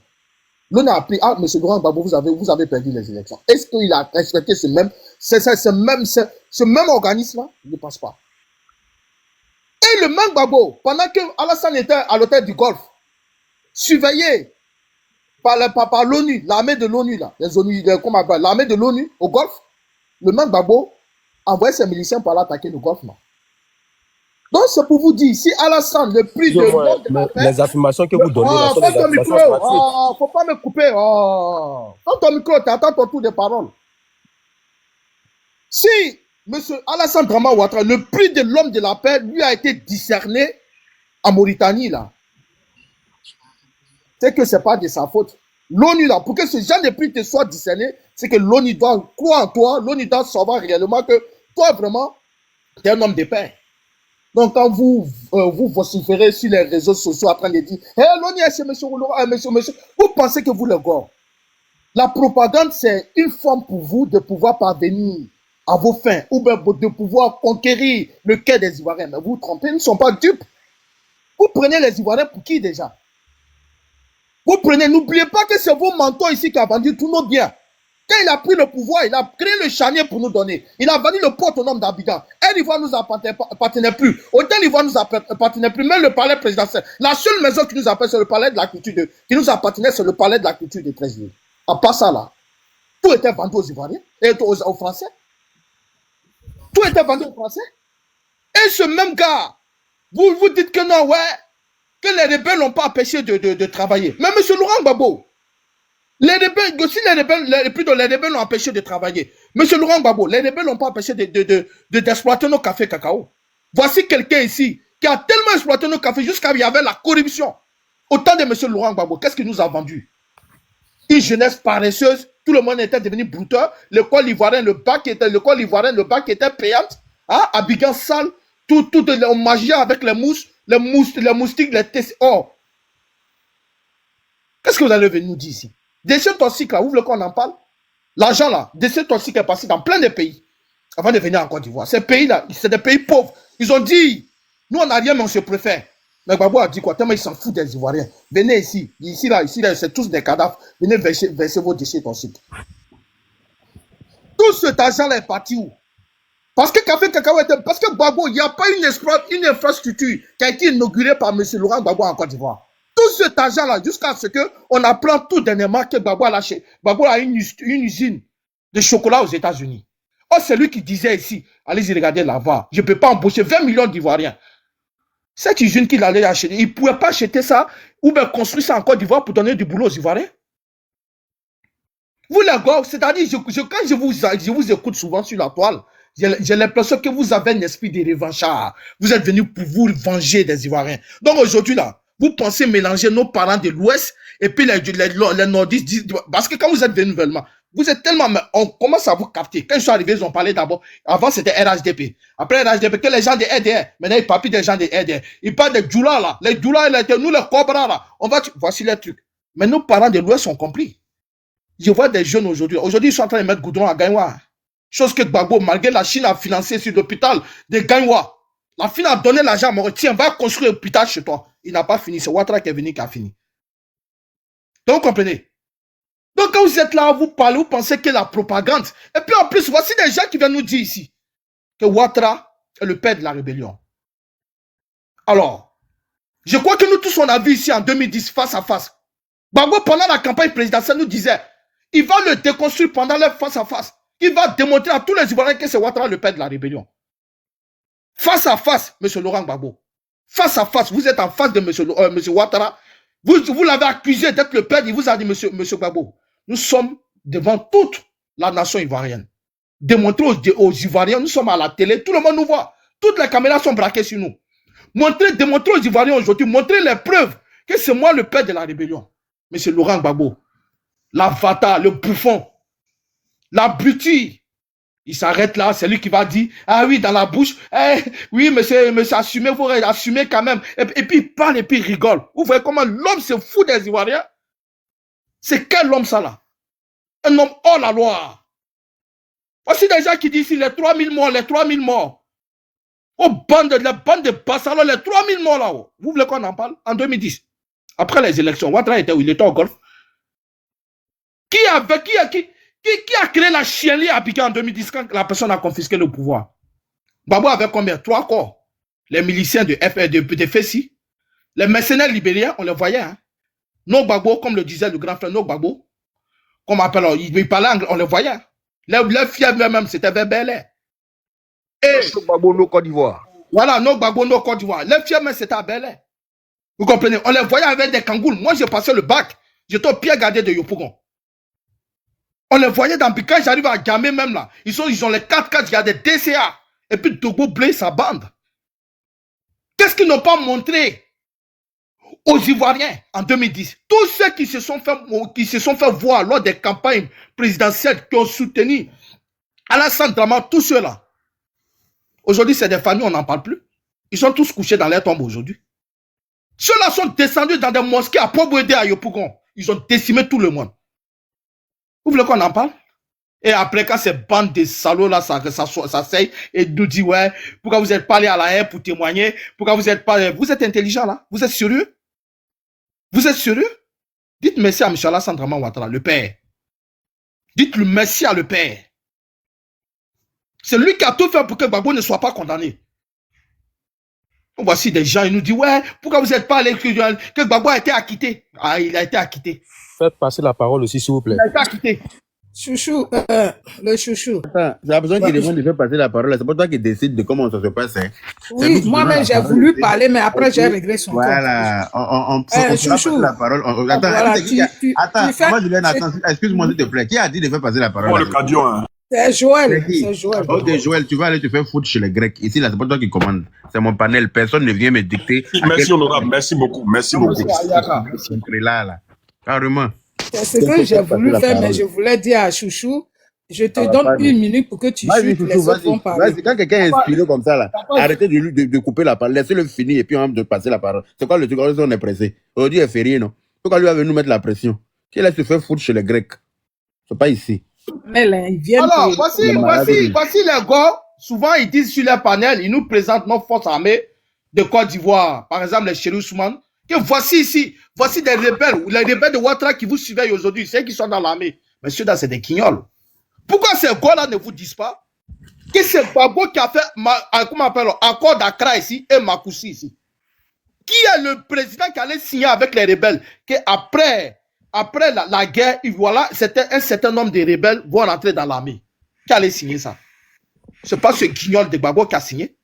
L'ONU a appelé, M. Laurent Gbagbo, vous avez perdu les élections. Est-ce qu'il a respecté ce même organisme-là? Je ne pense pas. Et le même Gbagbo, pendant que Alassane était à l'hôtel du Golfe, surveillé par l'ONU, l'armée de l'ONU, là, l'armée de l'ONU au Golfe, le même Gbagbo envoyait ses miliciens pour aller attaquer le Golfe. Non. Donc, c'est pour vous dire, si Alassane, le prix de l'homme de la paix... Les affirmations que vous donnez là sont des affirmations pratiques. Faut pas me couper. Dans ton micro, tu attends ton tour de parole. Si M. Alassane Draman Ouattara, le prix de l'homme de la paix, lui a été discerné en Mauritanie, là, c'est que ce n'est pas de sa faute. L'ONU, là, pour que ce genre de prix te soit discerné, c'est que l'ONU doit croire en toi, l'ONU doit savoir réellement que toi, vraiment, tu es un homme de paix. Donc, quand vous vociférez sur les réseaux sociaux en train de dire hey, l'ONU est chez M. Laurent, monsieur, vous pensez que vous le gore. La propagande, c'est une forme pour vous de pouvoir parvenir à vos fins ou bien de pouvoir conquérir le cœur des Ivoiriens. Mais vous vous trompez, ils ne sont pas dupes. Vous prenez les Ivoiriens pour qui déjà? Vous prenez, n'oubliez pas que c'est vos mentors ici qui ont vendu tous nos biens. Quand il a pris le pouvoir, il a créé le charnier pour nous donner. Il a vendu le port autonome d'Abidjan. Air d'Ivoire nous appartenait plus. Hôtel d'Ivoire nous appartenait plus. Même le palais présidentiel. La seule maison qui nous appelle, c'est le palais de la culture qui nous appartenait, c'est le palais de la culture de Trésil. À part ça là, tout était vendu aux Ivoiriens et aux Français. Tout était vendu aux Français. Et ce même gars, vous dites que non, ouais, que les rebelles n'ont pas empêché de travailler. Mais M. Laurent Gbagbo, les rebelles, aussi les rebelles l'ont empêché de travailler. Monsieur Laurent Gbagbo, les rebelles n'ont pas empêché d'exploiter nos cafés cacao. Voici quelqu'un ici qui a tellement exploité nos cafés jusqu'à il y avait la corruption. Au temps de monsieur Laurent Gbagbo, qu'est-ce qu'il nous a vendu? Une jeunesse paresseuse, tout le monde était devenu brouteur. L'école ivoirienne, le bac était payante. Hein? Abidjan sale, on mangeait avec les moustiques, les testes. Oh. Qu'est-ce que vous allez venir nous dire ici? Déchet toxique là, vous voulez qu'on en parle? L'argent là, déchet toxique est passé dans plein de pays avant de venir en Côte d'Ivoire. Ces pays-là, c'est des pays pauvres. Ils ont dit, nous on n'a rien mais on se préfère. Mais Gbagbo a dit quoi? Tellement ils s'en foutent des Ivoiriens. Venez ici, là, c'est tous des cadavres. Venez verser vos déchets toxiques. Tout cet argent là est parti où? Parce que Café Cacao était... Parce que Gbagbo, il n'y a pas une infrastructure qui a été inaugurée par M. Laurent Gbagbo en Côte d'Ivoire. Tout cet argent-là, jusqu'à ce qu'on apprend tout dernièrement que Gbagbo a lâché. Gbagbo a une usine de chocolat aux États-Unis. Oh, c'est lui qui disait ici, allez-y regarder là-bas, je ne peux pas embaucher 20 millions d'Ivoiriens. Cette usine qu'il allait acheter, il ne pouvait pas acheter ça ou bien construire ça en Côte d'Ivoire pour donner du boulot aux Ivoiriens. Vous les gars, c'est-à-dire, quand je vous écoute souvent sur la toile, j'ai l'impression que vous avez un esprit de revanchard. Vous êtes venus pour vous venger des Ivoiriens. Donc aujourd'hui là, vous pensez mélanger nos parents de l'Ouest et puis les nordistes. Parce que quand vous êtes venus nouvellement, vous êtes tellement... On commence à vous capter. Quand ils sont arrivés, ils ont parlé d'abord. Avant, c'était RHDP. Après RHDP, que les gens de RDR. Maintenant, ils parlent plus des gens de RDR. Ils parlent des Djoula là. Les Djoula, nous les Cobra là. Voici les trucs. Mais nos parents de l'Ouest sont compris. Je vois des jeunes aujourd'hui. Aujourd'hui, ils sont en train de mettre goudron à Gagnoua. Chose que Gbagbo, malgré la Chine, a financé sur l'hôpital de Gagnoua. La Chine a donné l'argent, mais tiens, va construire un hôpital chez toi. Il n'a pas fini. C'est Ouattara qui est venu qui a fini. Donc, vous comprenez? Donc, quand vous êtes là, vous parlez, vous pensez que la propagande. Et puis, en plus, voici des gens qui viennent nous dire ici que Ouattara est le père de la rébellion. Alors, je crois que nous tous, on a vu ici en 2010, face à face. Gbagbo, pendant la campagne présidentielle, nous disait, il va le déconstruire pendant le face à face. Il va démontrer à tous les Ivoiriens que c'est Ouattara le père de la rébellion. Face à face, M. Laurent Gbagbo. Face à face, vous êtes en face de M. Ouattara. Vous l'avez accusé d'être le père, il vous a dit, M. Gbagbo, nous sommes devant toute la nation ivoirienne. Démontrez aux Ivoiriens, nous sommes à la télé, tout le monde nous voit. Toutes les caméras sont braquées sur nous. Démontrez aux Ivoiriens aujourd'hui, montrez les preuves que c'est moi le père de la rébellion. M. Laurent Gbagbo, l'avatar, le bouffon, l'abruti. Il s'arrête là, c'est lui qui va dire, ah oui, dans la bouche, oui, monsieur, assumez, vous assumez quand même. Et puis il parle et puis il rigole. Vous voyez comment l'homme se fout des Ivoiriens? C'est quel homme ça là? Un homme hors la loi. Voici des gens qui disent ici, les 3000 morts, les 3000 morts. Oh, les bandes de Bassalo, les 3000 morts là-haut. Vous voulez qu'on en parle? En 2010, après les élections, Ouattara était où? Il était au Golfe. Qui a créé la chienlit à Abidjan en 2010 quand la personne a confisqué le pouvoir? Gbagbo avait combien? 3 corps. Les miliciens de FSI, les mercenaires libériens, on les voyait. Hein? No Gbagbo, comme le disait le grand frère No Gbagbo, comme appelle, il parlait anglais, on le voyait. Les fièvres même, c'était vers Bel-Air. Et No Gbagbo, no Côte d'Ivoire. voilà, No Gbagbo, no Côte d'Ivoire. Les fièvres même, c'était à Bel-Air. Vous comprenez? On les voyait avec des cangoules. Moi, j'ai passé le bac. J'étais au pied gardé de Yopougon. On les voyait dans quand j'arrive à Gamé même là. Ils ont les 4x4, il y a des DCA. Et puis Togo Blé, sa bande. Qu'est-ce qu'ils n'ont pas montré aux Ivoiriens en 2010? Tous ceux qui se sont fait voir lors des campagnes présidentielles qui ont soutenu Alassane Dramane, tous ceux-là. Aujourd'hui, c'est des familles, on n'en parle plus. Ils sont tous couchés dans les tombes aujourd'hui. Ceux-là sont descendus dans des mosquées à Pobouédé, à Yopougon. Ils ont décimé tout le monde. Vous voulez qu'on en parle? Et après, quand ces bandes de salauds là, ça s'asseye et nous dit, ouais, pourquoi vous n'êtes pas allé à la haine pour témoigner? Pourquoi vous n'êtes pas... Vous êtes intelligent là? Vous êtes sérieux? Vous êtes sérieux? Dites merci à M. Alassane Dramane Ouattara, le père. Dites-le merci à le père. C'est lui qui a tout fait pour que Gbagbo ne soit pas condamné. Voici des gens, ils nous disent, ouais, pourquoi vous n'êtes pas allé que Gbagbo a été acquitté? Ah, il a été acquitté. Faites passer la parole aussi, s'il vous plaît. Il a été acquitté. Chouchou, le chouchou. Attends, c'est la personne qui demande de faire passer la parole. C'est pas toi qui décide de comment ça se passe. Hein. Oui, moi-même, j'ai voulu parler, mais après, j'ai réglé son compte. Voilà. On fera passer la parole. Attends, Voilà, attends, moi, Julien, attends, excuse-moi, s'il te plaît. Qui a dit de faire passer la parole? Oh, le Cadion, hein. C'est Joël. C'est qui? C'est Joël. Ok, Joël, tu vas aller te faire foutre chez les Grecs. Ici, là, c'est pas toi qui commande. C'est mon panel. Personne ne vient me dicter. Merci, honorable. Merci beaucoup. Merci beaucoup. Là. Carrément. C'est ce que j'ai voulu faire, mais je voulais dire à Chouchou, je te donne une minute pour que tu chutes, les autres vont parler. Vas-y, quand quelqu'un est inspiré comme ça, là, arrêtez de couper la parole. Laissez-le finir et puis on va de passer la parole. C'est quoi le truc? On est pressé. Aujourd'hui, il est férié, non? Pourquoi lui va venir nous mettre la pression? Qu'il laisse se faire foutre chez les Grecs. C'est pas ici. Mais là, ils viennent. Alors, voici les gars. Souvent, ils disent sur les panels, ils nous présentent nos forces armées de Côte d'Ivoire. Par exemple, les Chéri Ousmane. Que voici ici, voici des rebelles, les rebelles de Ouattara qui vous surveillent aujourd'hui, c'est qui sont dans l'armée. Mais ceux-là, c'est des guignols. Pourquoi ces gars-là ne vous disent pas que c'est Gbagbo qui a fait, comment on appelle, accord d'Accra ici et Makoussi ici? Qui est le président qui allait signer avec les rebelles? Que après la guerre, voilà, c'était un certain nombre de rebelles vont rentrer dans l'armée. Qui allait signer ça? C'est pas ce guignol de Gbagbo qui a signé.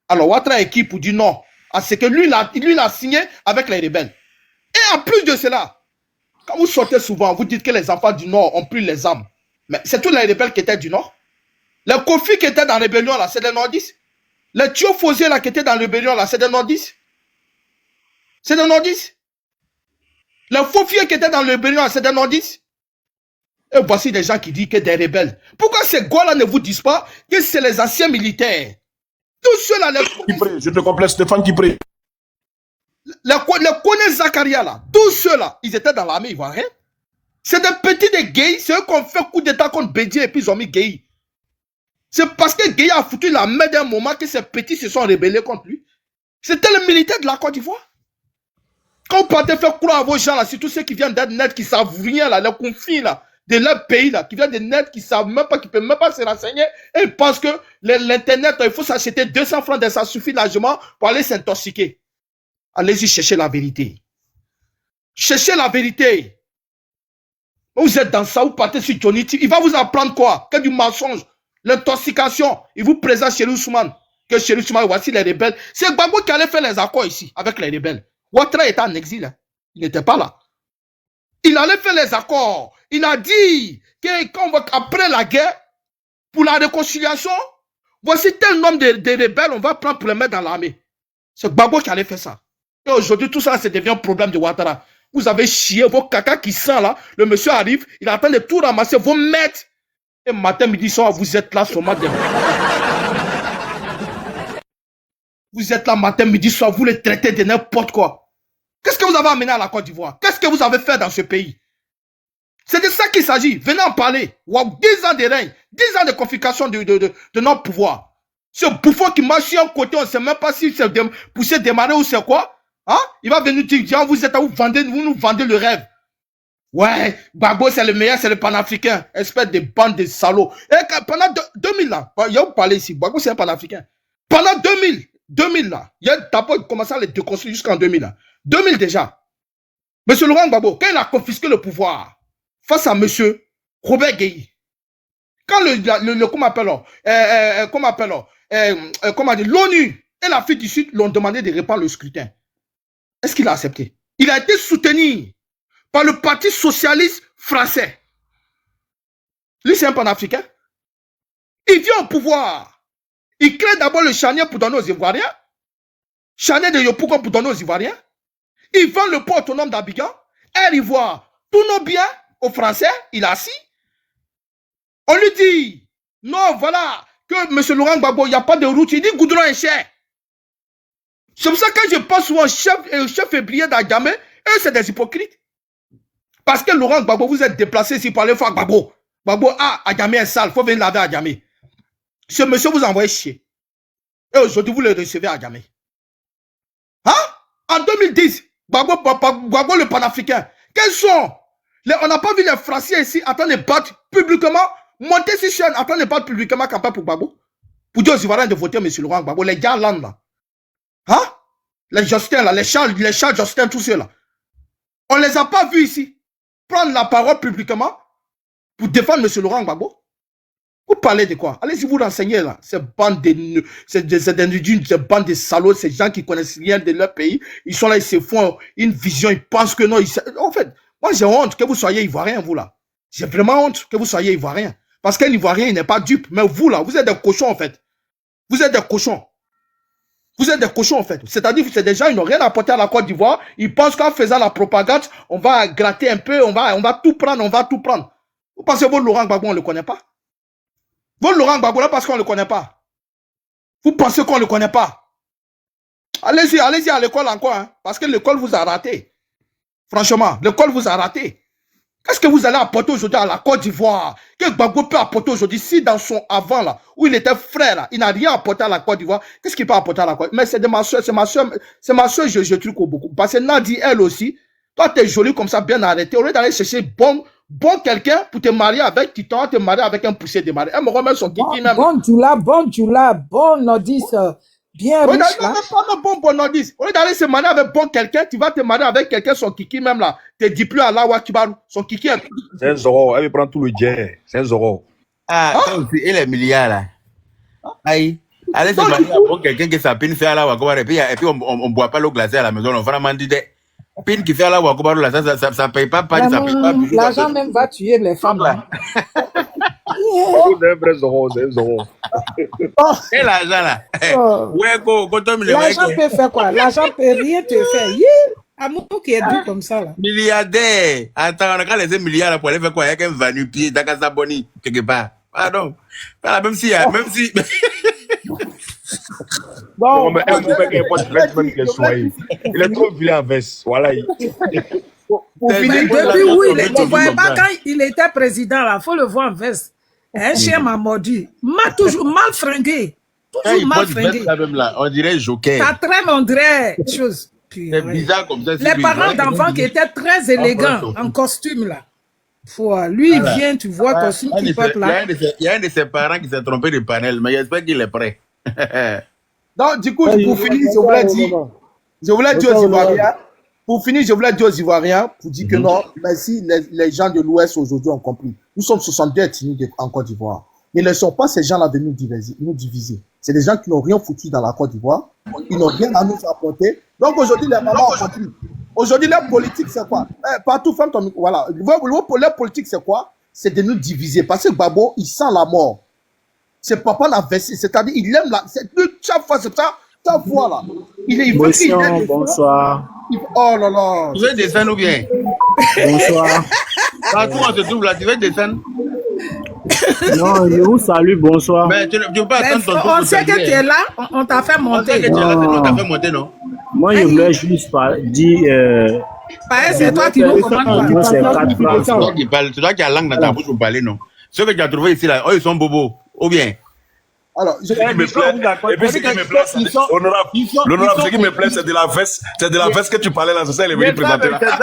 Alors, Ouattara est qui pour dire non? Ah, c'est que lui, il a signé avec les rebelles. Et en plus de cela, quand vous sortez souvent, vous dites que les enfants du Nord ont pris les armes. Mais c'est tous les rebelles qui étaient du Nord. Les Kofi qui étaient dans la rébellion, là, c'est des Nordistes. Les Thiofosé, là, qui étaient dans la rébellion, là, c'est des Nordistes. C'est des Nordistes. Les Fofiers qui étaient dans la rébellion, là, c'est des Nordistes. Et voici des gens qui disent que des rebelles. Pourquoi ces gars-là ne vous disent pas que c'est les anciens militaires? Tous ceux-là, je te complète, Stéphane qui prie. Les Kone Zakaria, là, tous ceux-là, ils étaient dans l'armée ivoirienne. C'est des petits de Gueye, c'est eux qui ont fait coup d'état contre Bédié et puis ils ont mis Gueye. C'est parce que Gueye a foutu la main d'un moment que ces petits se sont rebellés contre lui. C'était le militaire de la Côte d'Ivoire. Quand vous partez faire croire à vos gens, là, surtout ceux qui viennent d'être nets, qui savent rien, là, les conflits, là, de leur pays, là, qui viennent des nets, qui savent même pas, qui peuvent même pas se renseigner, et ils pensent que l'internet, il faut s'acheter 200 francs, ça suffit largement pour aller s'intoxiquer. Allez-y chercher la vérité. Cherchez la vérité. Vous êtes dans ça, vous partez sur Johnny T. Il va vous apprendre quoi? Que du mensonge, l'intoxication. Il vous présente Chéri Ousmane. Que Chéri Ousmane, voici les rebelles. C'est Gbagbo qui allait faire les accords ici avec les rebelles. Ouattara était en exil. Hein. Il n'était pas là. Il allait faire les accords. Il a dit qu'après la guerre, pour la réconciliation, voici tel nombre de rebelles, on va prendre pour les mettre dans l'armée. C'est Gbagbo qui allait faire ça. Et aujourd'hui, tout ça, ça devient un problème de Ouattara. Vous avez chié vos caca qui sent là. Le monsieur arrive, il est en train de tout ramasser, vos maîtres. Et matin, midi, soir, vous êtes là seulement. Vous êtes là matin, midi, soir, vous les traitez de n'importe quoi. Qu'est-ce que vous avez amené à la Côte d'Ivoire? Qu'est-ce que vous avez fait dans ce pays? C'est de ça qu'il s'agit. Venez en parler. 10 ans de règne, 10 ans de confiscation de notre pouvoir. Ce bouffon qui marche sur un côté, on ne sait même pas si c'est poussé démarrer ou c'est quoi. Hein? Il va venir dire, vous êtes à vous nous vendez le rêve. Ouais, Gbagbo c'est le meilleur, c'est le panafricain. Espèce de bande de salauds. Et pendant 2000 là, il y a où parler ici, Gbagbo c'est un panafricain. Pendant 2000 là, il y a d'abord commencé à les déconstruire jusqu'en 2000 là. 2000 déjà. Monsieur Laurent Gbagbo, quand il a confisqué le pouvoir face à monsieur Robert Gueye, quand l'ONU et l'Afrique du Sud l'ont demandé de répandre le scrutin, est-ce qu'il a accepté? Il a été soutenu par le Parti socialiste français. Lui, c'est un panafricain. Il vient au pouvoir. Il crée d'abord le charnier pour donner aux Ivoiriens. Charnier de Yopougon pour donner aux Ivoiriens. Il vend le port autonome d'Abidjan. Air Ivoire, tous nos biens aux Français. Il a assis. On lui dit, non, voilà, que M. Laurent Gbagbo, il n'y a pas de route. Il dit, goudron est cher. C'est pour ça que quand je pense souvent chef février d'Adjamé, eux, c'est des hypocrites. Parce que Laurent Gbagbo, vous êtes déplacé ici pour aller faire Gbagbo. Gbagbo, Adjamé est sale, il faut venir laver Adjamé. Ce monsieur vous envoie chier. Et aujourd'hui, vous le recevez à Adjamé. Hein? En 2010, Gbagbo le panafricain. Quels sont on n'a pas vu les Français ici en train de battre publiquement, monter sur chaîne en train de battre publiquement campagne pour Gbagbo. Pour dire aux Ivoiriens de voter M. Laurent Gbagbo, les gars là. Hein? Les Justin là, les Charles Justin, tous ceux là. On ne les a pas vus ici prendre la parole publiquement pour défendre M. Laurent Gbagbo. Vous parlez de quoi? Allez-y vous renseigner là. Ces bandes ces bandes de salauds, ces gens qui connaissent rien de leur pays, ils sont là, ils se font une vision, ils pensent que non. En fait, moi j'ai honte que vous soyez Ivoirien, vous là. J'ai vraiment honte que vous soyez Ivoirien. Parce qu'un Ivoirien, il n'est pas dupe. Mais vous là, vous êtes des cochons en fait. Vous êtes des cochons. Vous êtes des cochons en fait. C'est-à-dire que c'est des gens qui n'ont rien apporté à la Côte d'Ivoire. Ils pensent qu'en faisant la propagande, on va gratter un peu, on va tout prendre, Vous pensez que votre Laurent Gbagbo, on ne le connaît pas? Votre Laurent Gbagbo là parce qu'on ne le connaît pas. Vous pensez qu'on ne le connaît pas? Allez-y à l'école encore, hein, parce que l'école vous a raté. Franchement, l'école vous a raté. Qu'est-ce que vous allez apporter aujourd'hui à la Côte d'Ivoire? Que Gbagbo peut apporter aujourd'hui? Si dans son avant là, où il était frère là, il n'a rien apporté à la Côte d'Ivoire, qu'est-ce qu'il peut apporter à la Côte? Mais c'est de ma soeur, c'est ma soeur, je truc beaucoup. Parce que Nadi, elle aussi, toi t'es jolie comme ça, bien arrêtée. Au lieu d'aller chercher bon quelqu'un pour te marier avec, tu t'en te marier avec un poussé de mariée. Elle me remet son kiki même. Bon Nodis, bien riche là. Pas bon Nodis. Au lieu d'aller se marier avec bon quelqu'un, tu vas te marier avec quelqu'un, son kiki même là. Tu dis plus à la Wakibaru. Son kiki est... C'est un Zoro, elle prend tout le jet. C'est un Zoro. Ça aussi, et les milliards là. Aïe. Allez se marier avec quelqu'un qui s'appelle fait à la Wakibaru. Et puis on ne boit pas l'eau glacée à la maison. On va vraiment dire pin qui fait à la Wakibaru là, ça paye pas. L'argent même va tuer les femmes là. C'est un vrai Zoro, c'est un Zoro. Et l'argent là. L'argent peut faire quoi? L'argent peut rien te faire. Amour qui est doux comme ça là. Milliardaire. Attends, on a laissé milliards là pour aller faire quoi? Avec un vanupier, dans sa bonnie, quelque part. Pardon. Même si. Bon, mais il est trop vilain en veste. Voilà. Depuis où tu ne voyais pas quand il était président là, il faut le voir en veste. Un chien m'a mordu. M'a toujours mal fringué. Toujours mal fringué. On dirait Joker. Ça traîne, on dirait chose. C'est bizarre comme ça. Les parents d'enfants qui étaient très élégants en costume là. Lui, il vient, tu vois, costume qui porte là. Il y a un de ses parents qui s'est trompé de panel, mais j'espère qu'il est prêt. Donc, du coup, pour finir, je voulais dire aux Ivoiriens, pour dire que non, merci, les gens de l'Ouest aujourd'hui ont compris. Nous sommes 62 ethnies en Côte d'Ivoire. Ne laissons pas ces gens-là venir nous diviser. C'est des gens qui n'ont rien foutu dans la Côte d'Ivoire. Ils n'ont rien à nous apporter. Donc aujourd'hui, les mamans ont compris. Aujourd'hui, la politique, c'est quoi? Partout, femme, voilà. La politique, c'est quoi? C'est de nous diviser. Parce que Gbagbo, il sent la mort. C'est papa n'a versé. C'est-à-dire, il aime la. Chaque fois, c'est ça. Chaque fois, là. Bonsoir. Oh là là. Tu veux descendre ou bien? Bonsoir. Partout, on se trouve là. Tu veux descendre? Non, je vous salue, bonsoir. Mais tu peux pas attendre ton tour. On sait que tu es là, on t'a fait monter. On sait que tu es là, on t'a fait monter, non? Moi, je voulais juste dire. C'est toi qui nous commandes. C'est toi qui as la langue dans ta bouche pour parler, non? Ceux que tu as trouvés ici, là, eux, ils sont bobos. Ou bien? Alors, ce qui me plaît, et puis ce qui me plaît, l'honorable, ce qui me plaît, c'est de la veste que tu parlais là, c'est ça, il est venu présenter là. C'est ça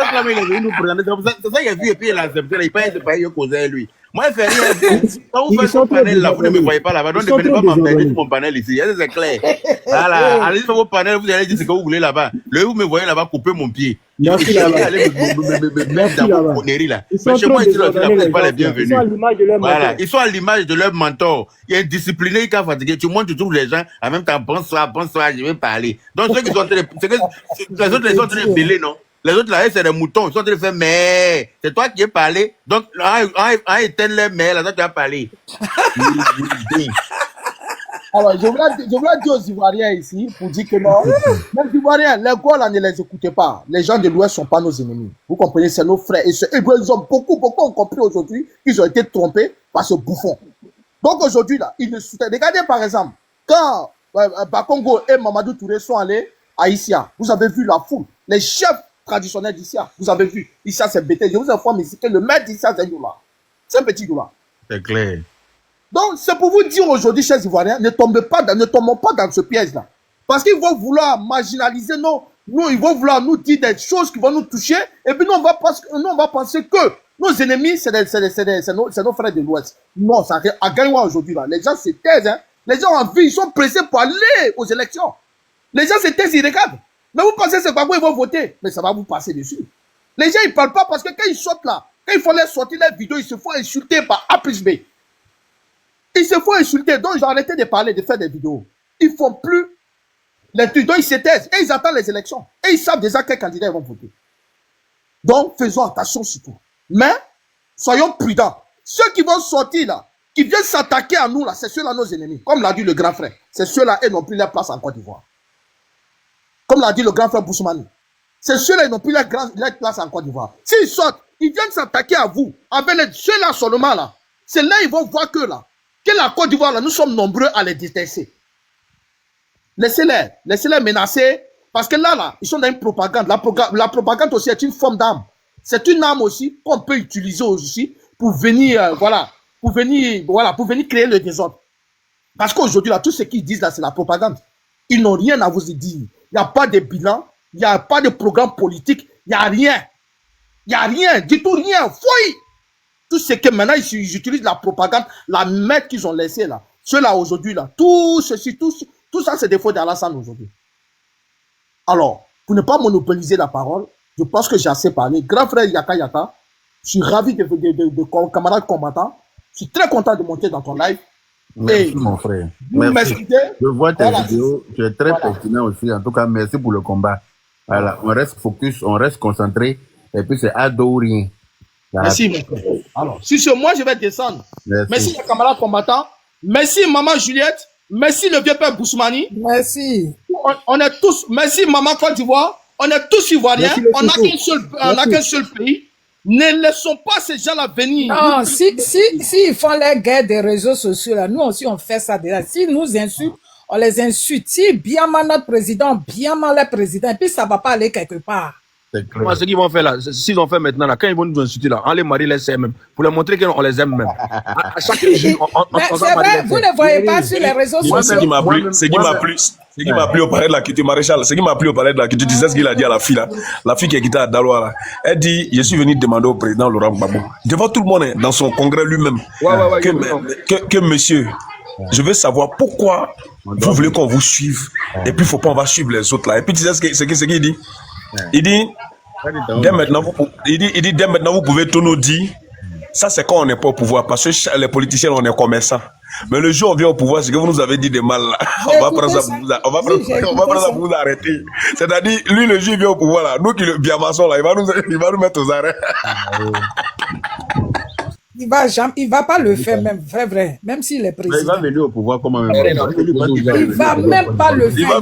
qu'il a vu, et puis il a accepté, il paye, il causait lui. Moi, je fais rien. Quand vous Ils faites sont vos trop panels là, vous ne me désorganisés. voyez pas là-bas. Donc, Ils ne sont venez trop pas m'embêter désorganisés. sur mon panel ici. C'est clair. Voilà. Allez sur vos panels, vous allez dire ce que vous voulez là-bas. Le vous me voyez là-bas couper mon pied. Merci Allez là-bas. me mettre Merci dans vos là-bas. conneries là. Ils Mais sont chez trop moi, ici, là, vous désorganisés, n'êtes pas les les gens. Ils sont bienvenus. à l'image de leur Voilà. mentor. Ils sont à l'image de leur mentor. Il y a un discipliné qui a fatigué. Tu montes, tu trouves les gens. En même temps, bonsoir, je vais parler. Donc, ceux qui sont en train de, les autres, sont en train de bêler, non? Les autres là, c'est des moutons. Ils sont en train de faire mais. C'est toi qui as parlé. Donc, en éteignant les mais, là, toi, tu as parlé. Alors, je voulais dire aux Ivoiriens ici pour dire que non, les Ivoiriens, les gars là, ne les écoutez pas. Les gens de l'Ouest ne sont pas nos ennemis. Vous comprenez, c'est nos frères. Et ils ont beaucoup ont compris aujourd'hui qu'ils ont été trompés par ce bouffon. Donc aujourd'hui, là, ils ne soutiennent. Regardez par exemple, quand Bakongo et Mamadou Touré sont allés à Issia, vous avez vu la foule, les chefs traditionnels d'Issia, vous avez vu, Issia c'est bêté. Je vous informe ici que le maître d'Issia c'est Youla. C'est un petit Youla. C'est clair. Donc, c'est pour vous dire aujourd'hui, chers Ivoiriens, ne tombons pas dans ce piège-là. Parce qu'ils vont vouloir marginaliser ils vont vouloir nous dire des choses qui vont nous toucher, et puis nous, on va penser que nos ennemis, c'est nos frères de l'Ouest. Non, ça a gagné aujourd'hui, là. Les gens se taisent, hein. Les gens ont envie, ils sont pressés pour aller aux élections. Les gens se taisent, ils regardent. Mais vous pensez, c'est quoi, ils vont voter. Mais ça va vous passer dessus. Les gens, ils parlent pas parce que quand ils sortent là, quand il faut les sortir les vidéos, ils se font insulter par A plus B. Ils se font insulter, donc j'ai arrêté de parler, de faire des vidéos. Ils font plus les trucs, donc ils se taisent et ils attendent les élections. Et ils savent déjà quels candidats ils vont voter. Donc faisons attention surtout. Mais soyons prudents. Ceux qui vont sortir là, qui viennent s'attaquer à nous là, c'est ceux-là nos ennemis. Comme l'a dit le grand frère. C'est ceux-là, ils n'ont plus leur place en Côte d'Ivoire. Comme l'a dit le grand frère Boussoumani. C'est ceux-là, ils n'ont plus leur place en Côte d'Ivoire. S'ils sortent, ils viennent s'attaquer à vous. Avec ceux-là seulement là. C'est là ils vont voir que là. Que la Côte d'Ivoire, là, nous sommes nombreux à les détester. Laissez-les menacer, parce que là, ils sont dans une propagande. La propagande aussi est une forme d'arme. C'est une arme aussi qu'on peut utiliser aussi pour venir, pour venir créer le désordre. Parce qu'aujourd'hui, là, tout ce qu'ils disent là, c'est la propagande. Ils n'ont rien à vous dire. Il n'y a pas de bilan, il n'y a pas de programme politique, il n'y a rien. Il n'y a rien, du tout rien. Fouille! Tout ce que maintenant, ils utilisent la propagande, la merde qu'ils ont laissée là. Ceux-là aujourd'hui, là, tout ça, c'est des fautes d'Alassane aujourd'hui. Alors, pour ne pas monopoliser la parole, je pense que j'ai assez parlé. Grand frère Yaka Yaka, je suis ravi de camarades combattants. Je suis très content de monter dans ton live. Merci, mon frère. Merci. Je vois tes vidéos, tu es très pertinent aussi. En tout cas, merci pour le combat. Voilà, on reste focus, on reste concentré, et puis c'est à dos ou rien. Merci, mon frère. Alors, si c'est moi, je vais descendre. Merci, les camarades combattants. Merci, maman Juliette. Merci, le vieux père Boussoumani. Merci. On est tous, merci, maman Côte d'Ivoire. On est tous Ivoiriens. On n'a qu'un seul pays. Ne laissons pas ces gens-là venir. Non, si ils font la guerre des réseaux sociaux, là, nous aussi, on fait ça déjà. S'ils nous insultent, on les insulte. Si bien mal notre président, bien mal le président, et puis ça ne va pas aller quelque part. Moi, ce qu'ils vont faire là, s'ils ont fait maintenant, là, quand ils vont nous insulter là, on les marie les aime même, pour leur montrer qu'on les aime même. À chaque jour, c'est vrai, vous ne voyez pas sur les réseaux sociaux. Ce qui m'a plu au palais de la culture, Maréchal, ce qui m'a plu au palais de la culture, tu sais ce qu'il a dit à la fille là, la fille qui est quittée à Daloa là. Elle dit, je suis venu demander au président Laurent Gbagbo, devant tout le monde, dans son congrès lui-même, que monsieur, je veux savoir pourquoi vous voulez qu'on vous suive, et puis il faut pas on va suivre les autres là. Et puis tu sais ce qu'il dit? Il dit, dès maintenant, vous pouvez tout nous dire. Ça, c'est quand on n'est pas au pouvoir. Parce que les politiciens, on est commerçants. Mais le jour où on vient au pouvoir, c'est que vous nous avez dit de mal. Là. On va prendre ça pour vous arrêter. C'est-à-dire, lui, le jour où il vient au pouvoir, là, nous qui le bien maçon, là, il va nous mettre aux arrêts. Il va pas le faire même, vrai. Même s'il est président. Il va venir au pouvoir comme un Il va même pas le faire. Il va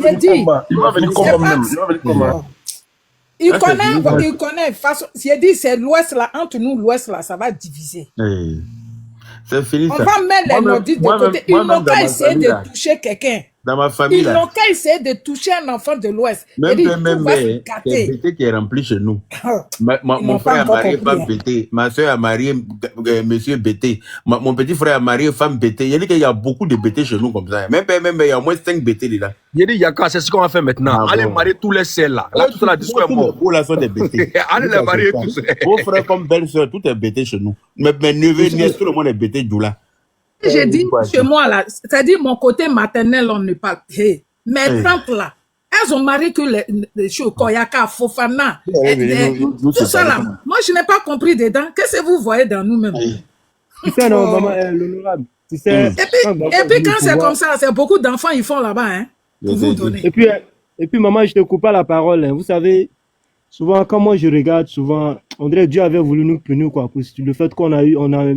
venir comme même. Il connaît. J'ai dit, c'est l'Ouest là, entre nous, l'Ouest là, ça va diviser. C'est fini. On va mettre les nordistes de côté. Ils n'ont pas essayé de toucher quelqu'un. Dans ma famille, Ils là, n'ont qu'à essayer de toucher un enfant de l'Ouest. Et même dit, père, tout même va se mère, c'est gâter. BT qui est rempli chez nous. Ils Mon n'ont pas frère a encore marié compris. femme Hein. BT. Ma soeur a marié monsieur BT. Mon petit frère a marié femme BT. Il y a dit qu'il y a beaucoup de BT chez nous comme ça. Même père, même mère, il y a au moins 5 BT là. Il dit Yaka, c'est ce qu'on va faire maintenant. Ah Allez bon. marier tous les sels là. Là, toute la discussion est Tous les morte. beaux là sont des BT. Allez les marier tous. Beaux frères comme belle soeur, tout est BT chez nous. Mes neveux, nièces, tout le monde est BT Djoula. J'ai dit chez moi, là, c'est-à-dire mon côté maternel, on ne parle pas. Hey, mes tantes, là, elles ont marié que les choses, Koyaka, Fofana, tout ça, là. Moi, je n'ai pas compris dedans. Qu'est-ce que vous voyez dans nous-mêmes? Tu sais, non, maman, l'honorable. Tu sais, Et puis quand c'est comme ça, c'est beaucoup d'enfants, ils font là-bas, hein, pour vous donner. Et puis, maman, je te coupe pas la parole. Hein. Vous savez, souvent, quand moi je regarde, souvent, on dirait que Dieu avait voulu nous punir, quoi, pour le fait qu'on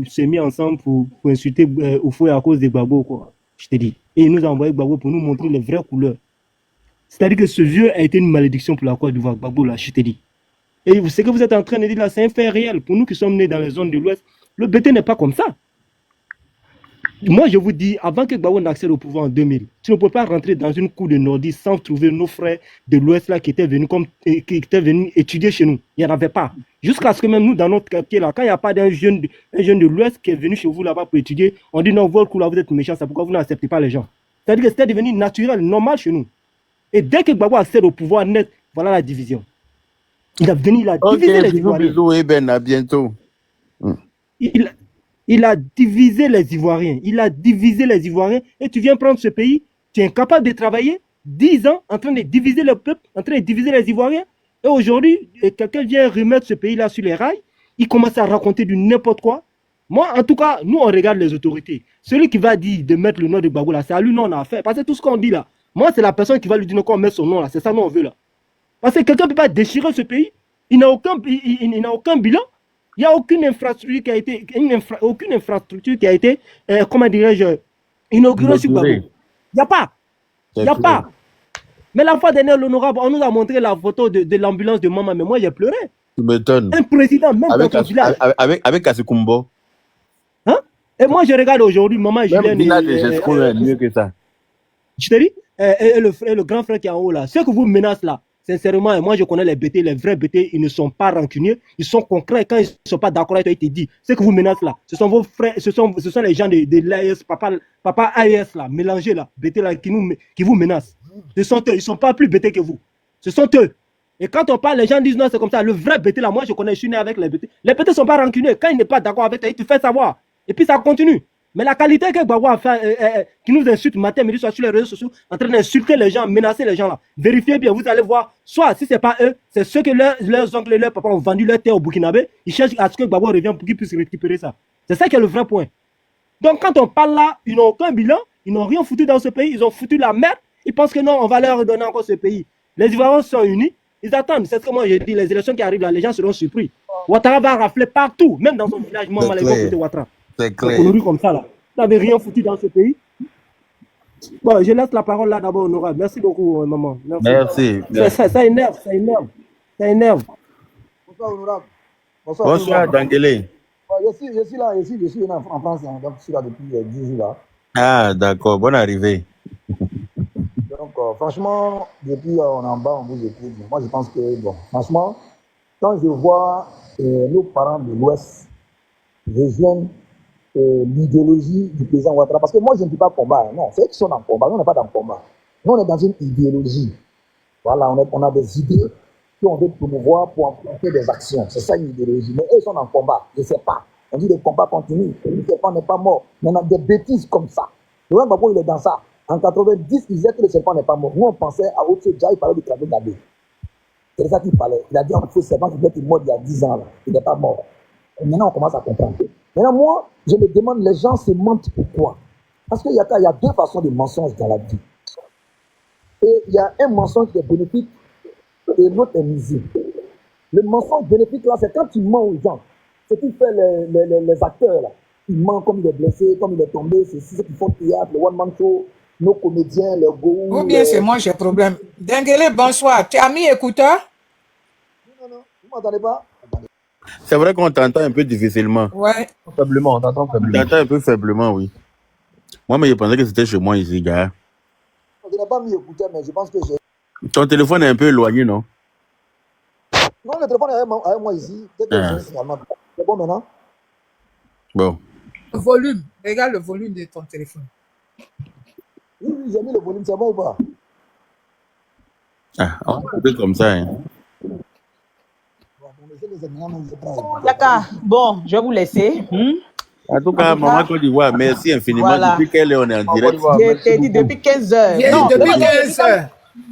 s'est mis ensemble pour insulter Oufoué à cause des babos, quoi. Je te dis. Et il nous a envoyé Gbagbo pour nous montrer les vraies couleurs. C'est-à-dire que ce vieux a été une malédiction pour la Côte d'Ivoire, Gbagbo, là, je te dis. Et ce que vous êtes en train de dire là, c'est un fait réel. Pour nous qui sommes nés dans les zones de l'Ouest, le BT n'est pas comme ça. Moi, je vous dis, avant que Gbagbo n'accède au pouvoir en 2000, tu ne peux pas rentrer dans une cour de nordiste sans trouver nos frères de l'Ouest là qui étaient venus étudier chez nous. Il n'y en avait pas. Jusqu'à ce que même nous, dans notre quartier là, quand il n'y a pas d'un jeune de l'Ouest qui est venu chez vous là-bas pour étudier, on dit non, votre cour là, vous êtes méchants, c'est pourquoi vous n'acceptez pas les gens. C'est-à-dire que c'était devenu naturel, normal chez nous. Et dès que Gbagbo accède au pouvoir net, voilà la division. Il a divisé les Ivoiriens. Bisous, Eben, à bientôt. Il a divisé les Ivoiriens. Il a divisé les Ivoiriens. Et tu viens prendre ce pays, tu es incapable de travailler 10 ans en train de diviser le peuple, en train de diviser les Ivoiriens. Et aujourd'hui, quelqu'un vient remettre ce pays-là sur les rails. Il commence à raconter du n'importe quoi. Moi, en tout cas, nous, on regarde les autorités. Celui qui va dire de mettre le nom de Gbagbo là, c'est à lui, non, on a affaire. Parce que tout ce qu'on dit là, moi, c'est la personne qui va lui dire qu'on met son nom là. C'est ça, nous, on veut là. Parce que quelqu'un ne peut pas déchirer ce pays. Il n'a aucun bilan. Il n'y a aucune infrastructure qui a été, comment dirais-je, inaugurée sur Gbagbo. Il n'y a pas. Il n'y a pas. Mais la fois dernière, l'honorable, on nous a montré la photo de l'ambulance de maman, mais moi, j'ai pleuré. Tu m'étonnes. Un président, même avec dans son village. Avec Kasikumbo. Hein? Et moi, je regarde aujourd'hui, maman Julien. Mieux que ça. Je te dis, et le grand frère qui est en haut là, ceux que vous menacez là, sincèrement, et moi je connais les BT, les vrais BT, ils ne sont pas rancuniers, ils sont concrets. Quand ils ne sont pas d'accord avec toi, ils te disent, ce que vous menacez là, ce sont vos frères, ce sont les gens de l'AES, papa AES là, mélangés là, BT là, qui vous menacent. Ce sont eux, ils ne sont pas plus BT que vous. Ce sont eux. Et quand on parle, les gens disent non, c'est comme ça. Le vrai BT là, moi je connais, je suis né avec les BT. Les BT ne sont pas rancuniers. Quand il n'est pas d'accord avec toi, il te fait savoir. Et puis ça continue. Mais la qualité que Gbagbo a fait, qui nous insulte matin, midi, soit sur les réseaux sociaux, en train d'insulter les gens, menacer les gens là. Vérifiez bien, vous allez voir, soit si ce n'est pas eux, c'est ceux que leurs oncles et leurs papas ont vendu leur terre au Burkinabé, ils cherchent à ce que Gbagbo revienne pour qu'ils puissent récupérer ça. C'est ça qui est le vrai point. Donc quand on parle là, ils n'ont aucun bilan, ils n'ont rien foutu dans ce pays, ils ont foutu la merde, ils pensent que non, on va leur redonner encore ce pays. Les Ivoiriens sont unis, ils attendent, c'est ce que moi j'ai dit, les élections qui arrivent là, les gens seront surpris. Ouattara va rafler partout, même dans son village, moi, ils vont foutre Ouattara. C'est clair. Comme ça là. Vous n'avez rien foutu dans ce pays. Bon, je laisse la parole là d'abord, honorable. Merci beaucoup, maman. Merci. Ça énerve, ça énerve. Ça énerve. Bonsoir, honorable. Bonsoir, Dangele. Je suis là, je suis en France, hein, donc je suis là depuis 10 jours là. Ah, d'accord, bonne arrivée. Donc, franchement, depuis on est en bas, on vous écoute. Moi, je pense que, bon, franchement, quand je vois nos parents de l'Ouest rejoindre l'idéologie du président Ouattara, parce que moi je ne dis pas combat, hein, non, c'est eux qui sont en combat, nous on n'est pas dans le combat. Nous on est dans une idéologie. Voilà, on a des idées qu'on veut promouvoir pour en faire des actions. C'est ça une idéologie. Mais eux ils sont en combat, je ne sais pas. On dit que le combat continue, le serpent n'est pas mort. Mais on a des bêtises comme ça. Laurent Gbagbo il est dans ça. En 90, il disait que le serpent n'est pas mort. Nous on pensait à autre chose, déjà il parlait de Claude Gabé. C'est ça qu'il parlait. Il a dit que le serpent qui est mort il y a 10 ans, là. Il n'est pas mort. Et maintenant on commence à comprendre. Maintenant, moi, je me demande, les gens se mentent pourquoi? Parce qu'il y a deux façons de mensonges dans la vie. Et il y a un mensonge qui est bénéfique et l'autre est nuisible. Le mensonge bénéfique, là, c'est quand tu mens aux gens. Ce qui fait les acteurs, là. Ils mentent comme il est blessé, comme il est tombé, c'est ceux qui font théâtre, le one-man show, nos comédiens, les goûts. Ou bien c'est moi j'ai problème. Dengele, bonsoir. Tu as mis écouteur? Non, vous ne m'entendez pas? C'est vrai qu'on t'entend un peu difficilement. Ouais. Faiblement, on t'entend On faiblement. t'entend un peu faiblement, oui. Moi, mais je pensais que c'était chez moi ici, gars. Je n'ai pas mis écouteur, mais je pense que j'ai... Ton téléphone est un peu éloigné, non? Non, le téléphone est avec moi ici. Peut-être que j'ai un signalement. C'est bon maintenant? Bon. Le volume. Regarde le volume de ton téléphone. Oui, j'ai mis le volume, c'est bon ou pas? Ah, on va couper comme ça. Hein. Yaka, bon, je vais vous laisser. En tout cas, Maman Côte d'Ivoire, merci infiniment. Voilà. Depuis qu'elle est, on est en direct. Je t'ai dit depuis 15 heures. Viens Non, depuis 15 heures.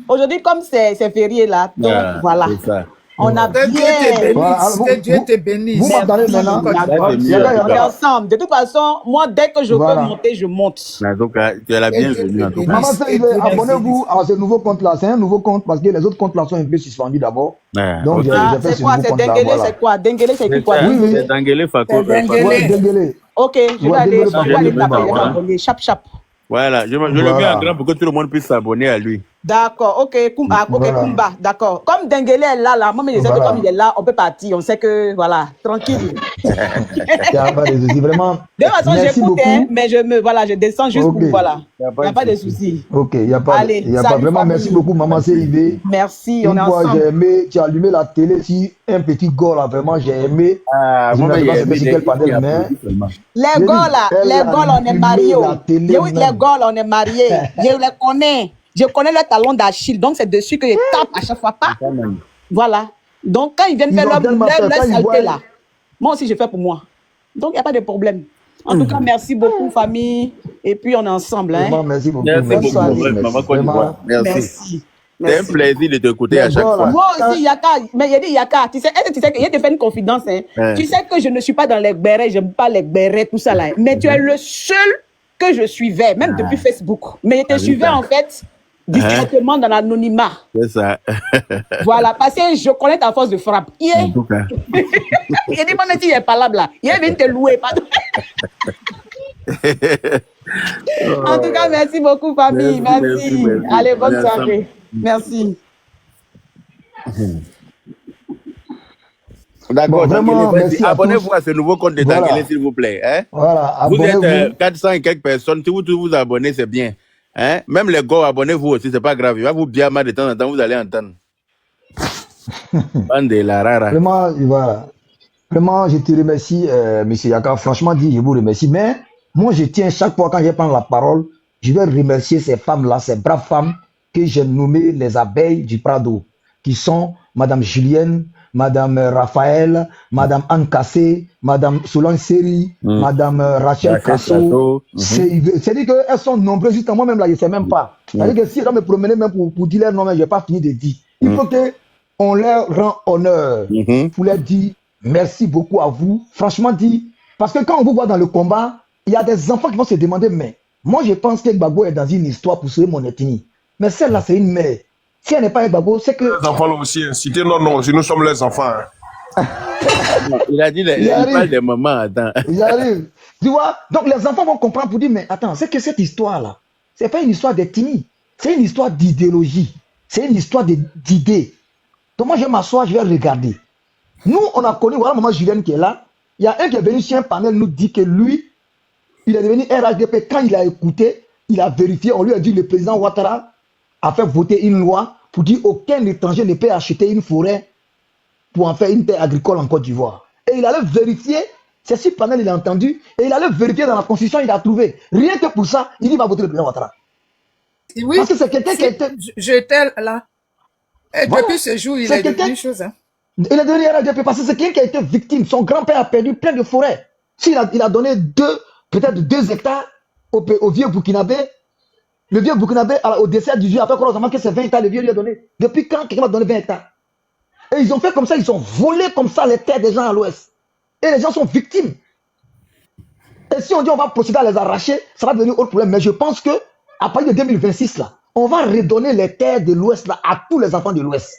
aujourd'hui, comme c'est férié là, donc voilà. C'est ça. On a Que Dieu te bien. bénisse. Que Dieu te bénisse. Vous m'entendez maintenant? D'accord. C'est mieux. On est ensemble. De toute façon, moi, dès que je peux monter, je monte. En tout cas, tu es la bienvenue. En tout cas. Maman Seive, abonnez-vous à ce nouveau compte-là. C'est un nouveau compte parce que les autres comptes-là sont un peu suspendus d'abord. Donc, j'ai Ah, fait c'est ce quoi? nouveau C'est compte-là. Dengele, Voilà. c'est quoi? Dengele, c'est quoi? Oui, oui. C'est Dengele Fako. Ouais, Dengele. Ok, je vais Ouais, aller Dengele Fako. t'abonner. Chap, chap. Voilà, je le mets Voilà. en grand pour que tout le monde puisse s'abonner à lui. D'accord, ok, Kumba, ok, Voilà. Kumba, d'accord. Comme Dengele est là, moi, mais je sais que Voilà. comme il est là, on peut partir. On sait que, voilà, tranquille. Il n'y a pas de souci. Vraiment, De toute façon, merci j'écoute, hein, beaucoup. mais je descends juste pour, Ok. voilà. Il n'y a pas de souci. Ok, il n'y a pas. Allez, Il y a pas. salut, Vraiment, famille. merci beaucoup, Maman Seive. Merci, on Une est fois, j'ai ensemble. aimé, tu as allumé la télé sur un petit gars là, vraiment, j'ai aimé. Ah, Je moi, ne sais il y pas a c'est quel panel, mais. Les J'ai dit, gars là, elle les a gars là, on est allumé mariés. la télé Les même. gars là, on est mariés. Je les connais. Je connais le talon d'Achille. Donc, c'est dessus que je tape à chaque fois. Pas. Voilà. Donc, quand ils viennent Ils faire ont leur tellement fait, quand ils saleté voient- là, moi aussi, je fais pour moi. Donc, il n'y a pas de problème. En tout cas, merci beaucoup, famille. Et puis, on est ensemble. Hein. Vraiment, merci beaucoup. Merci Bonne beaucoup, soirée. Maman Côte Vraiment. d'Ivoire. Merci. Merci. C'est un Merci. plaisir de t'écouter à Les chaque gars, là. fois. Moi aussi, Yaka, mais il dit Yaka, tu sais, est-ce que tu sais que je te fais une confidence, hein? Ouais. Tu sais que je ne suis pas dans les bérets, j'aime pas les bérets, tout ça là. Mais tu es le seul que je suivais, même depuis Facebook. Mais je te Ah oui, suivais ça. en fait discrètement dans l'anonymat. C'est ça. Voilà, parce que je connais ta force de frappe. En tout cas. Il dit, moi, mais tu es pas là, là. Il vient te louer, pardon. En tout cas, merci beaucoup, famille. Merci. Allez, On bonne est ensemble. soirée. Merci. D'accord, Bon, vraiment, donc, merci à abonnez-vous tous. à ce nouveau compte de Voilà. Dengele, s'il vous plaît. Hein? Voilà, Vous êtes abonnez-vous. 400 et quelques personnes. Si vous tous vous abonnez, c'est bien. Hein? Même les gars, abonnez-vous aussi, c'est pas grave. Il va vous bien mal de temps en temps, vous allez entendre. Bande de la rara. Vraiment, voilà. Vraiment, je te remercie, monsieur Yaka. Franchement dit, je vous remercie. Mais moi, je tiens chaque fois quand je prends la parole, je vais remercier ces femmes-là, ces braves femmes que j'ai nommées les abeilles du Prado, qui sont Madame Julienne, Madame Raphaël, Madame Anne Cassé, Madame Solange Seri, Madame Rachel Casso. C'est-à-dire qu'elles sont nombreuses, juste moi-même là, je ne sais même pas. C'est-à-dire que si je dois me promener même pour dire leur nom, je ne vais pas finir de dire. Il faut qu'on leur rend honneur pour leur dire merci beaucoup à vous. Franchement dit, parce que quand on vous voit dans le combat, il y a des enfants qui vont se demander, mais moi je pense que Gbagbo est dans une histoire pour sauver mon ethnie. Mais celle-là, c'est une mère. Si elle n'est pas un Gbagbo, c'est que... Les enfants là aussi incités. Non, non, nous sommes les enfants. Hein. Il a dit, il parle des mamans, attends. Ils arrivent. Tu vois? Donc les enfants vont comprendre pour dire, mais attends, c'est que cette histoire-là, c'est pas une histoire d'ethnie, c'est une histoire d'idéologie, c'est une histoire d'idées. Donc moi, je vais m'asseoir, je vais regarder. Nous, on a connu, voilà maman Julienne qui est là. Il y a un qui est venu sur un panel nous dit que lui, il est devenu RHDP. Quand il a écouté, il a vérifié, on lui a dit le président Ouattara a fait voter une loi pour dire aucun étranger ne peut acheter une forêt pour en faire une terre agricole en Côte d'Ivoire. Et il allait vérifier, c'est sur panel, il a entendu, et il allait vérifier dans la constitution, il a trouvé. Rien que pour ça, il dit, il va voter le président Ouattara. Oui, Parce que c'est quelqu'un qui a été... j'étais là. Et Voilà. depuis ce jour, il C'est est quelqu'un- devenu chose. Hein. Il est devenu RHDP parce que c'est quelqu'un qui a été victime. Son grand-père a perdu plein de forêts. S'il a, il a donné peut-être 2 hectares au vieux Burkinabé, le vieux Burkinabé, au décès du vieux, après qu'on que c'est 20 hectares, le vieux lui a donné. Depuis quand quelqu'un va donner 20 hectares? Et ils ont fait comme ça, ils ont volé comme ça les terres des gens à l'ouest. Et les gens sont victimes. Et si on dit on va procéder à les arracher, ça va devenir autre problème. Mais je pense que à partir de 2026, là, on va redonner les terres de l'ouest là, à tous les enfants de l'ouest.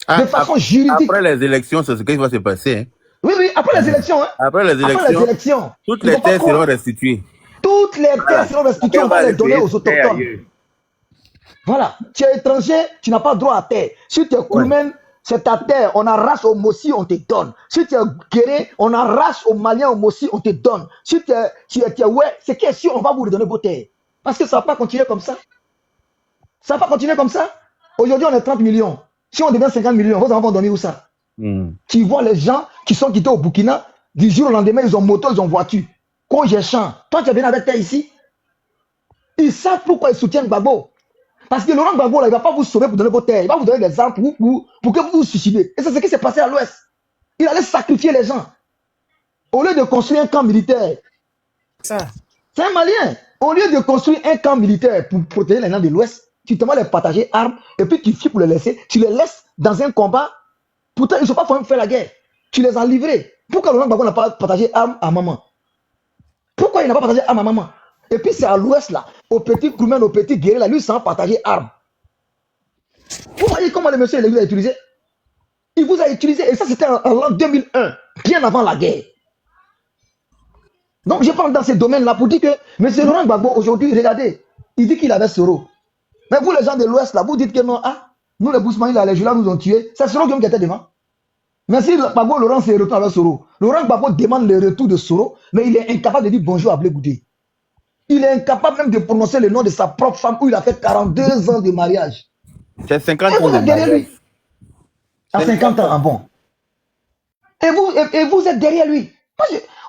De façon juridique. Après les élections, c'est ce qui va se passer. Hein. Oui, oui, après les élections. Hein. Après les élections, toutes ils les vont pas terres seront croire. restituées. Toutes les terres seront restituées, on va les donner aux autochtones. ailleurs. Voilà. Tu es étranger, tu n'as pas droit à terre. Si tu es Koumen, c'est ta terre. On arrache au Mossi, on te donne. Si tu es Guéré, on arrache aux Maliens, au Mossi, on te donne. Si tu es ouais, c'est que si on va vous redonner vos terres. Parce que ça ne va pas continuer comme ça. Ça va pas continuer comme ça. Aujourd'hui, on est 30 millions. Si on devient 50 millions, vos enfants vont dormir où ça? Tu vois les gens qui sont quittés au Burkina, du jour au lendemain, ils ont moto, ils ont voiture. Congestion. Toi, tu es venu avec toi ici. Ils savent pourquoi ils soutiennent Gbagbo. Parce que Laurent Gbagbo, là, il ne va pas vous sauver pour donner vos terres. Il va vous donner des armes pour que vous vous suicidez. Et c'est ce qui s'est passé à l'Ouest. Il allait sacrifier les gens. Au lieu de construire un camp militaire. Ça. C'est un Malien. Au lieu de construire un camp militaire pour protéger les gens de l'Ouest, tu te vas les partager armes et puis tu fuis pour les laisser. Tu les laisses dans un combat. Pourtant, ils ne sont pas formés pour faire la guerre. Tu les as livrés. Pourquoi Laurent Gbagbo n'a pas partagé armes à maman? Pourquoi il n'a pas partagé armes à maman? Et puis c'est à l'Ouest, là, aux petits Koumen, aux petits guerriers, là, lui, sans partager armes. Vous voyez comment le monsieur lui a utilisé? Il vous a utilisé, et ça c'était en l'an 2001, bien avant la guerre. Donc je parle dans ces domaines-là pour dire que M. Laurent Gbagbo, aujourd'hui, regardez, il dit qu'il avait Soro. Mais vous, les gens de l'Ouest, là, vous dites que non, ah, nous, les Bousmani, là, les Jula nous ont tués. C'est Soro qui était devant. Mais si Gbagbo, Laurent, c'est retour avec Soro. Laurent Gbagbo demande le retour de Soro, mais il est incapable de dire bonjour à Blé Goudé. Il est incapable même de prononcer le nom de sa propre femme où il a fait 42 ans de mariage. C'est 50 ans vous de êtes derrière mariage. lui. À 50 ans, ah bon. Et vous êtes derrière lui.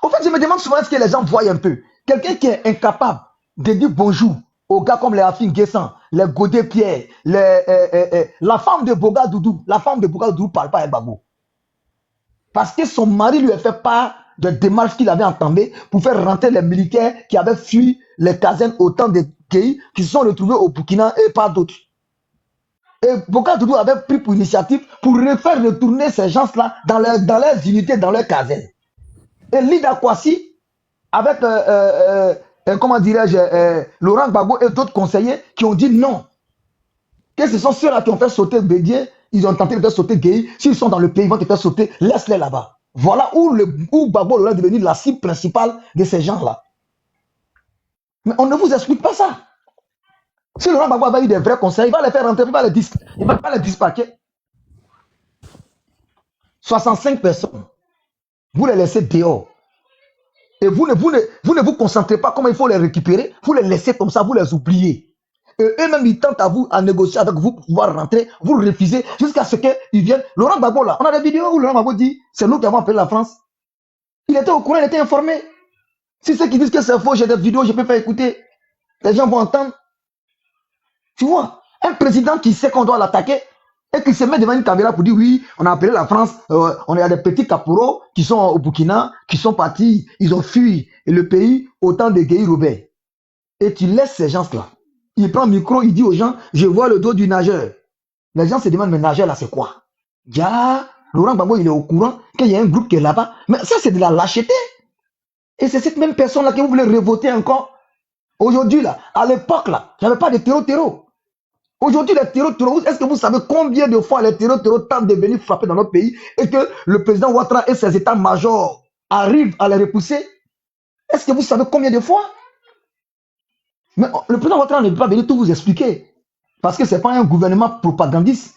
En fait, je me demande souvent est-ce que les gens voient un peu. Quelqu'un qui est incapable de dire bonjour aux gars comme les Afin Guessan, les Godé Pierre, la femme de Boga Doudou. La femme de Boga Doudou ne parle pas à Gbagbo. Parce que son mari lui a fait part de démarches qu'il avait entamées pour faire rentrer les militaires qui avaient fui les casernes au temps des pays qui se sont retrouvés au Burkina et pas d'autres. Et Boga Doudou avait pris pour initiative pour faire retourner ces gens-là dans leurs unités, dans leurs casernes. Et Lida Kwasi, avec, comment dirais-je, Laurent Gbagbo et d'autres conseillers qui ont dit non. Que ce sont ceux-là qui ont fait sauter Bédier, ils ont tenté de faire sauter Gueye. S'ils sont dans le pays, ils vont te faire sauter, laisse-les là-bas. Voilà où Gbagbo est devenu la cible principale de ces gens-là. Mais on ne vous explique pas ça. Si Laurent Gbagbo avait eu des vrais conseils, il va les faire rentrer, il va pas les dispaquer. 65 personnes. Vous les laissez dehors. Et vous ne vous concentrez pas comment il faut les récupérer. Vous les laissez comme ça, vous les oubliez. Et eux-mêmes, ils tentent à négocier avec vous pour pouvoir rentrer. Vous refusez jusqu'à ce qu'ils viennent. Laurent Gbagbo, là, on a des vidéos où Laurent Gbagbo dit c'est nous qui avons appelé la France. Il était au courant, il était informé. Si ceux qui disent que c'est faux, j'ai des vidéos, je peux faire écouter. Les gens vont entendre. Tu vois, un président qui sait qu'on doit l'attaquer et qui se met devant une caméra pour dire oui, on a appelé la France, on a des petits caporaux qui sont au Burkina, qui sont partis, ils ont fui le pays au temps de Gueye Robert. Et tu laisses ces gens-là. Il prend le micro, il dit aux gens, je vois le dos du nageur. Les gens se demandent, mais nageur là, c'est quoi? Laurent Gbagbo, il est au courant qu'il y a un groupe qui est là-bas. Mais ça, c'est de la lâcheté. Et c'est cette même personne-là que vous voulez revoter encore. Aujourd'hui, là, à l'époque, là, il n'y avait pas de terreau. Aujourd'hui, les terreaux, est-ce que vous savez combien de fois les terreaux tentent de venir frapper dans notre pays et que le président Ouattara et ses états-majors arrivent à les repousser? Est-ce que vous savez combien de fois? Mais le président Ouattara ne peut pas venir tout vous expliquer. Parce que ce n'est pas un gouvernement propagandiste.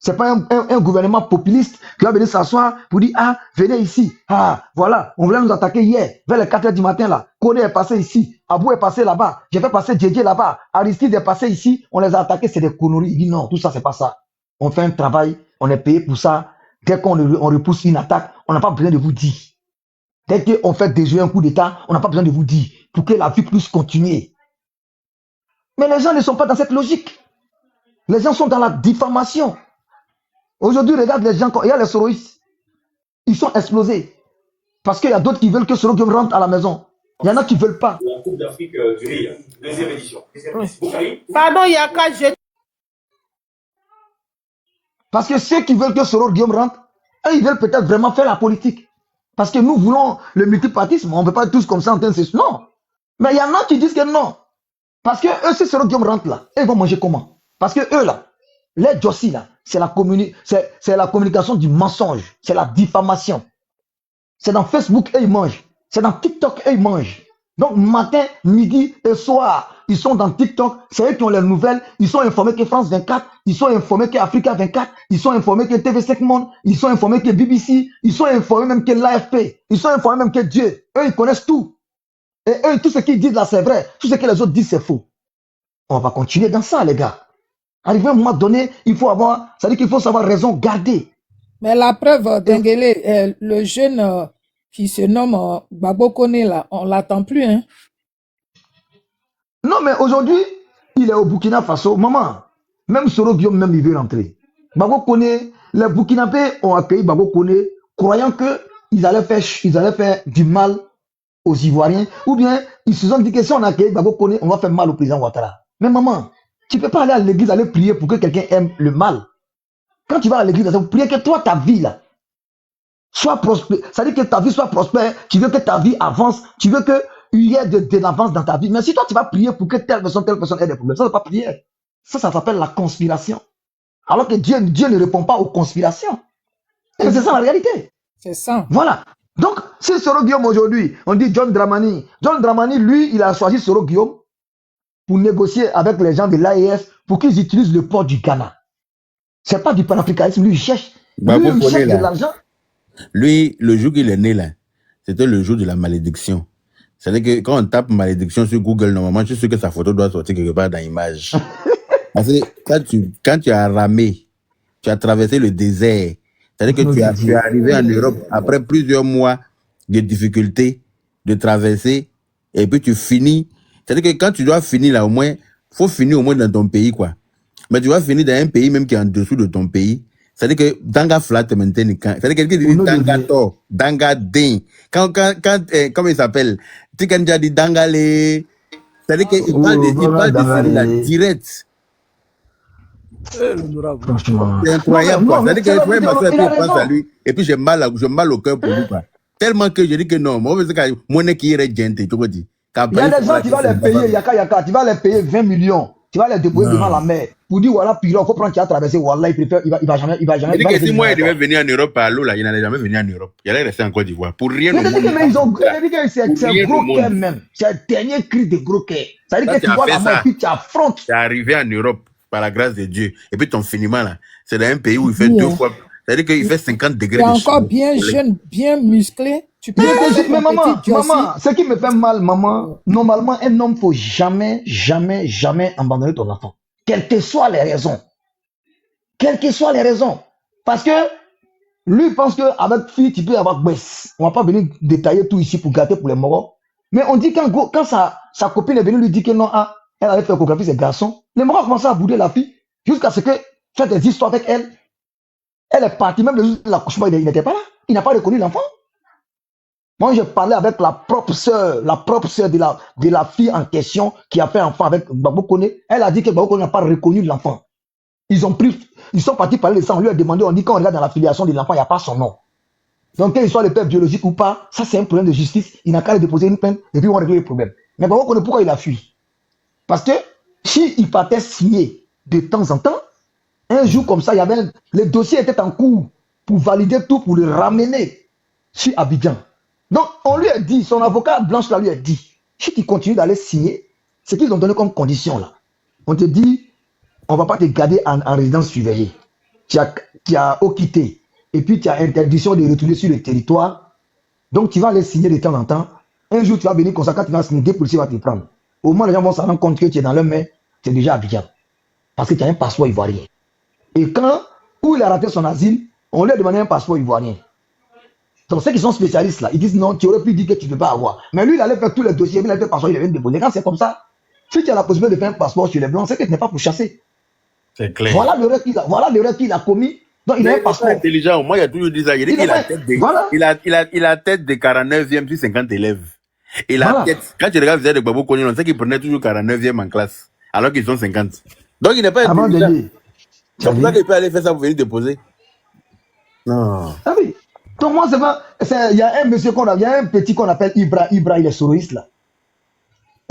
Ce n'est pas un gouvernement populiste qui va venir s'asseoir pour dire, ah, venez ici. Ah, voilà, on voulait nous attaquer hier, vers les 4 h du matin là. Kone est passé ici, Abou est passé là-bas, j'ai fait passer Djedje là-bas, Aristide est passé ici, on les a attaqués, c'est des conneries. Il dit non, tout ça, c'est pas ça. On fait un travail, on est payé pour ça. Dès qu'on repousse une attaque, on n'a pas besoin de vous dire. Dès qu'on fait déjouer un coup d'État, on n'a pas besoin de vous dire pour que la vie puisse continuer. Mais les gens ne sont pas dans cette logique. Les gens sont dans la diffamation. Aujourd'hui, regarde les gens, il y a les soroïstes. Ils sont explosés. Parce qu'il y a d'autres qui veulent que Soro Guillaume rentre à la maison. Il y en a qui ne veulent pas. La Coupe d'Afrique du Rire, deuxième édition. Pardon, il y a qu'à jeter. Parce que ceux qui veulent que Soro Guillaume rentre, eux, ils veulent peut-être vraiment faire la politique. Parce que nous voulons le multipartisme. On ne veut pas être tous comme ça en train de... Non. Mais il y en a qui disent que non. Parce que eux, si Soro Guillaume rentre là, ils vont manger comment? Parce que eux là, les Jossi là, c'est la communication du mensonge, c'est la diffamation. C'est dans Facebook, eux ils mangent. C'est dans TikTok, eux ils mangent. Donc matin, midi et soir, ils sont dans TikTok, c'est eux qui ont les nouvelles, ils sont informés que France 24, ils sont informés que Africa 24, ils sont informés que TV5 Monde, ils sont informés que BBC, ils sont informés même que l'AFP, ils sont informés même que Dieu. Eux ils connaissent tout. Et eux, tout ce qu'ils disent là c'est vrai, tout ce que les autres disent c'est faux. On va continuer dans ça les gars. Arrivé à un moment donné, il faut avoir, ça veut dire qu'il faut savoir raison garder. Mais la preuve, Dengele, le jeune qui se nomme Gbagbo Kone, là, on l'attend plus, hein. Non, mais aujourd'hui, il est au Burkina Faso. Maman, même Soro Guillaume, même il veut rentrer. Gbagbo Kone, les Burkinabés ont accueilli Gbagbo Kone, croyant qu'ils allaient faire du mal aux Ivoiriens, ou bien ils se sont dit que si on accueille Gbagbo Kone, on va faire mal au président Ouattara. Mais maman, tu ne peux pas aller à l'église, aller prier pour que quelqu'un aime le mal. Quand tu vas à l'église, vous priez que toi, ta vie, là, soit prospère. Ça veut dire que ta vie soit prospère, tu veux que ta vie avance, tu veux qu'il y ait de l'avance dans ta vie. Mais si toi, tu vas prier pour que telle personne ait des problèmes, ça ne veut pas prier. Ça s'appelle la conspiration. Alors que Dieu ne répond pas aux conspirations. Et c'est ça la réalité. C'est ça. Voilà. Donc, si Soro Guillaume aujourd'hui, on dit John Dramani. John Dramani, lui, il a choisi Soro Guillaume pour négocier avec les gens de l'AES pour qu'ils utilisent le port du Ghana. C'est pas du panafricanisme, lui, il cherche de l'argent. Lui, le jour qu'il est né, là, c'était le jour de la malédiction. C'est-à-dire que quand on tape malédiction sur Google, normalement, je suis sûr que sa photo doit sortir quelque part dans l'image. Parce que quand tu as ramé, tu as traversé le désert, c'est-à-dire que tu es arrivé en Europe après plusieurs mois de difficultés, de traverser, et puis tu finis. C'est-à-dire que quand tu dois finir là, au moins, faut finir au moins dans ton pays, quoi. Mais tu vas finir dans un pays même qui est en dessous de ton pays. C'est-à-dire que Danga flat maintenant, c'est-à-dire que quelqu'un dit Danga to, Danga din. Comment il s'appelle? Tikanja dit Danga le. C'est-à-dire qu'il parle de celui-là direct. Franchement. C'est incroyable, quoi. C'est-à-dire que je ma soeur, je pense à lui, et puis j'ai mal au cœur pour lui, quoi. Tellement que je dis que non, moi, c'est que mon qui est gente, tu vois, dit. Il y a des gens qui vont les payer, Yaka, tu vas les payer 20 millions. Tu vas les déposer devant la mer. Pour dire, voilà, puis il faut prendre qui a traversé, voilà, il va jamais. Il dit que si moi, il devait venir en Europe par l'eau, là, il n'allait jamais venir en Europe. Il allait rester en Côte d'Ivoire. Pour rien au monde. Mais ils ont, c'est gros cœur même. C'est un dernier cri de gros cœur. Ça veut dire que tu vois la mort et puis tu affrontes. Tu es arrivé en Europe par la grâce de Dieu. Et puis ton finiment, là, c'est dans un pays où il fait 2 fois. C'est-à-dire qu'il fait 50 degrés. Tu es encore bien jeune, bien musclé. Tu peux mais maman, ce qui me fait mal, maman, normalement, un homme ne faut jamais abandonner ton enfant. Quelles que soient les raisons. Quelles que soient les raisons. Parce que lui pense qu'avec fille, tu peux avoir baisse. On ne va pas venir détailler tout ici pour gâter pour les morts. Mais on dit quand sa copine est venue lui dire que non, elle allait faire échographie ses garçons, les morts ont commencé à bouder la fille jusqu'à ce que faire des histoires avec elle. Elle est partie, même le jour de l'accouchement, il n'était pas là. Il n'a pas reconnu l'enfant. Moi, j'ai parlé avec la propre sœur de la fille en question qui a fait enfant avec Gbagbo Kone. Elle a dit que Gbagbo Kone n'a pas reconnu l'enfant. Ils sont partis parler de ça. On lui a demandé, on dit quand on regarde dans la filiation de l'enfant, il n'y a pas son nom. Donc, qu'il soit le père biologique ou pas, ça c'est un problème de justice. Il n'a qu'à déposer une plainte et puis on va régler le problème. Mais Gbagbo Kone, pourquoi il a fui? Parce que s'il partait signer de temps en temps, un jour comme ça, le dossier était en cours pour valider tout, pour le ramener sur Abidjan. Donc, on lui a dit, son avocat Blanche lui a dit, si tu continues d'aller signer, ce qu'ils ont donné comme condition là, on te dit, on ne va pas te garder en résidence surveillée. Tu as quitté, et puis tu as interdiction de retourner sur le territoire. Donc, tu vas aller signer de temps en temps. Un jour, tu vas venir comme ça, quand tu vas signer, des policiers vont te prendre. Au moins, les gens vont se rendre compte que tu es dans leur main, tu es déjà à Abidjan. Parce que tu as un passeport ivoirien. Et où il a raté son asile, on lui a demandé un passeport ivoirien. Donc ceux qui sont spécialistes là, ils disent non, tu aurais pu dire que tu ne peux pas avoir. Mais lui, il allait faire tous les dossiers, il allait faire passeport, il allait déposer. Quand c'est comme ça, si tu as la possibilité de faire un passeport sur les blancs, c'est que tu n'es pas pour chasser. C'est clair. Voilà l'erreur qu'il a commis. Donc il a un passeport. Il est intelligent, moi il a toujours dit ça. Il a la tête de 49e sur 50 élèves. Et la tête, quand tu regardes le visage de Gbagbo Kone, on sait qu'il prenait toujours 49e en classe, alors qu'ils sont 50. Donc il n'est pas intelligent. C'est pour ça qu'il peut aller faire ça pour venir déposer. Non. Ah oui. Donc moi, c'est pas. Il y a un monsieur il y a un petit qu'on appelle Ibra, il est soroïste là.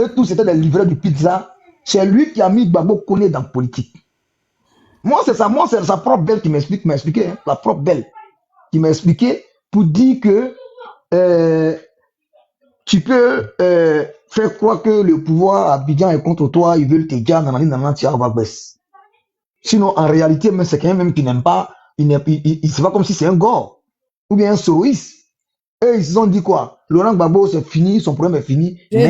Eux tous c'était des livreurs de pizza. C'est lui qui a mis Gbagbo Kone dans la politique. Moi, c'est sa propre belle qui m'a expliqué, hein, la propre belle qui m'a expliqué pour dire que tu peux faire croire que le pouvoir Abidjan est contre toi, ils veulent te dire, tu vas baisser. Sinon, en réalité, c'est quelqu'un même qui n'aime pas, c'est pas comme si c'est un gore ou bien un soroïste. Eux, ils se sont dit quoi? Laurent Gbagbo, c'est fini, son problème est fini.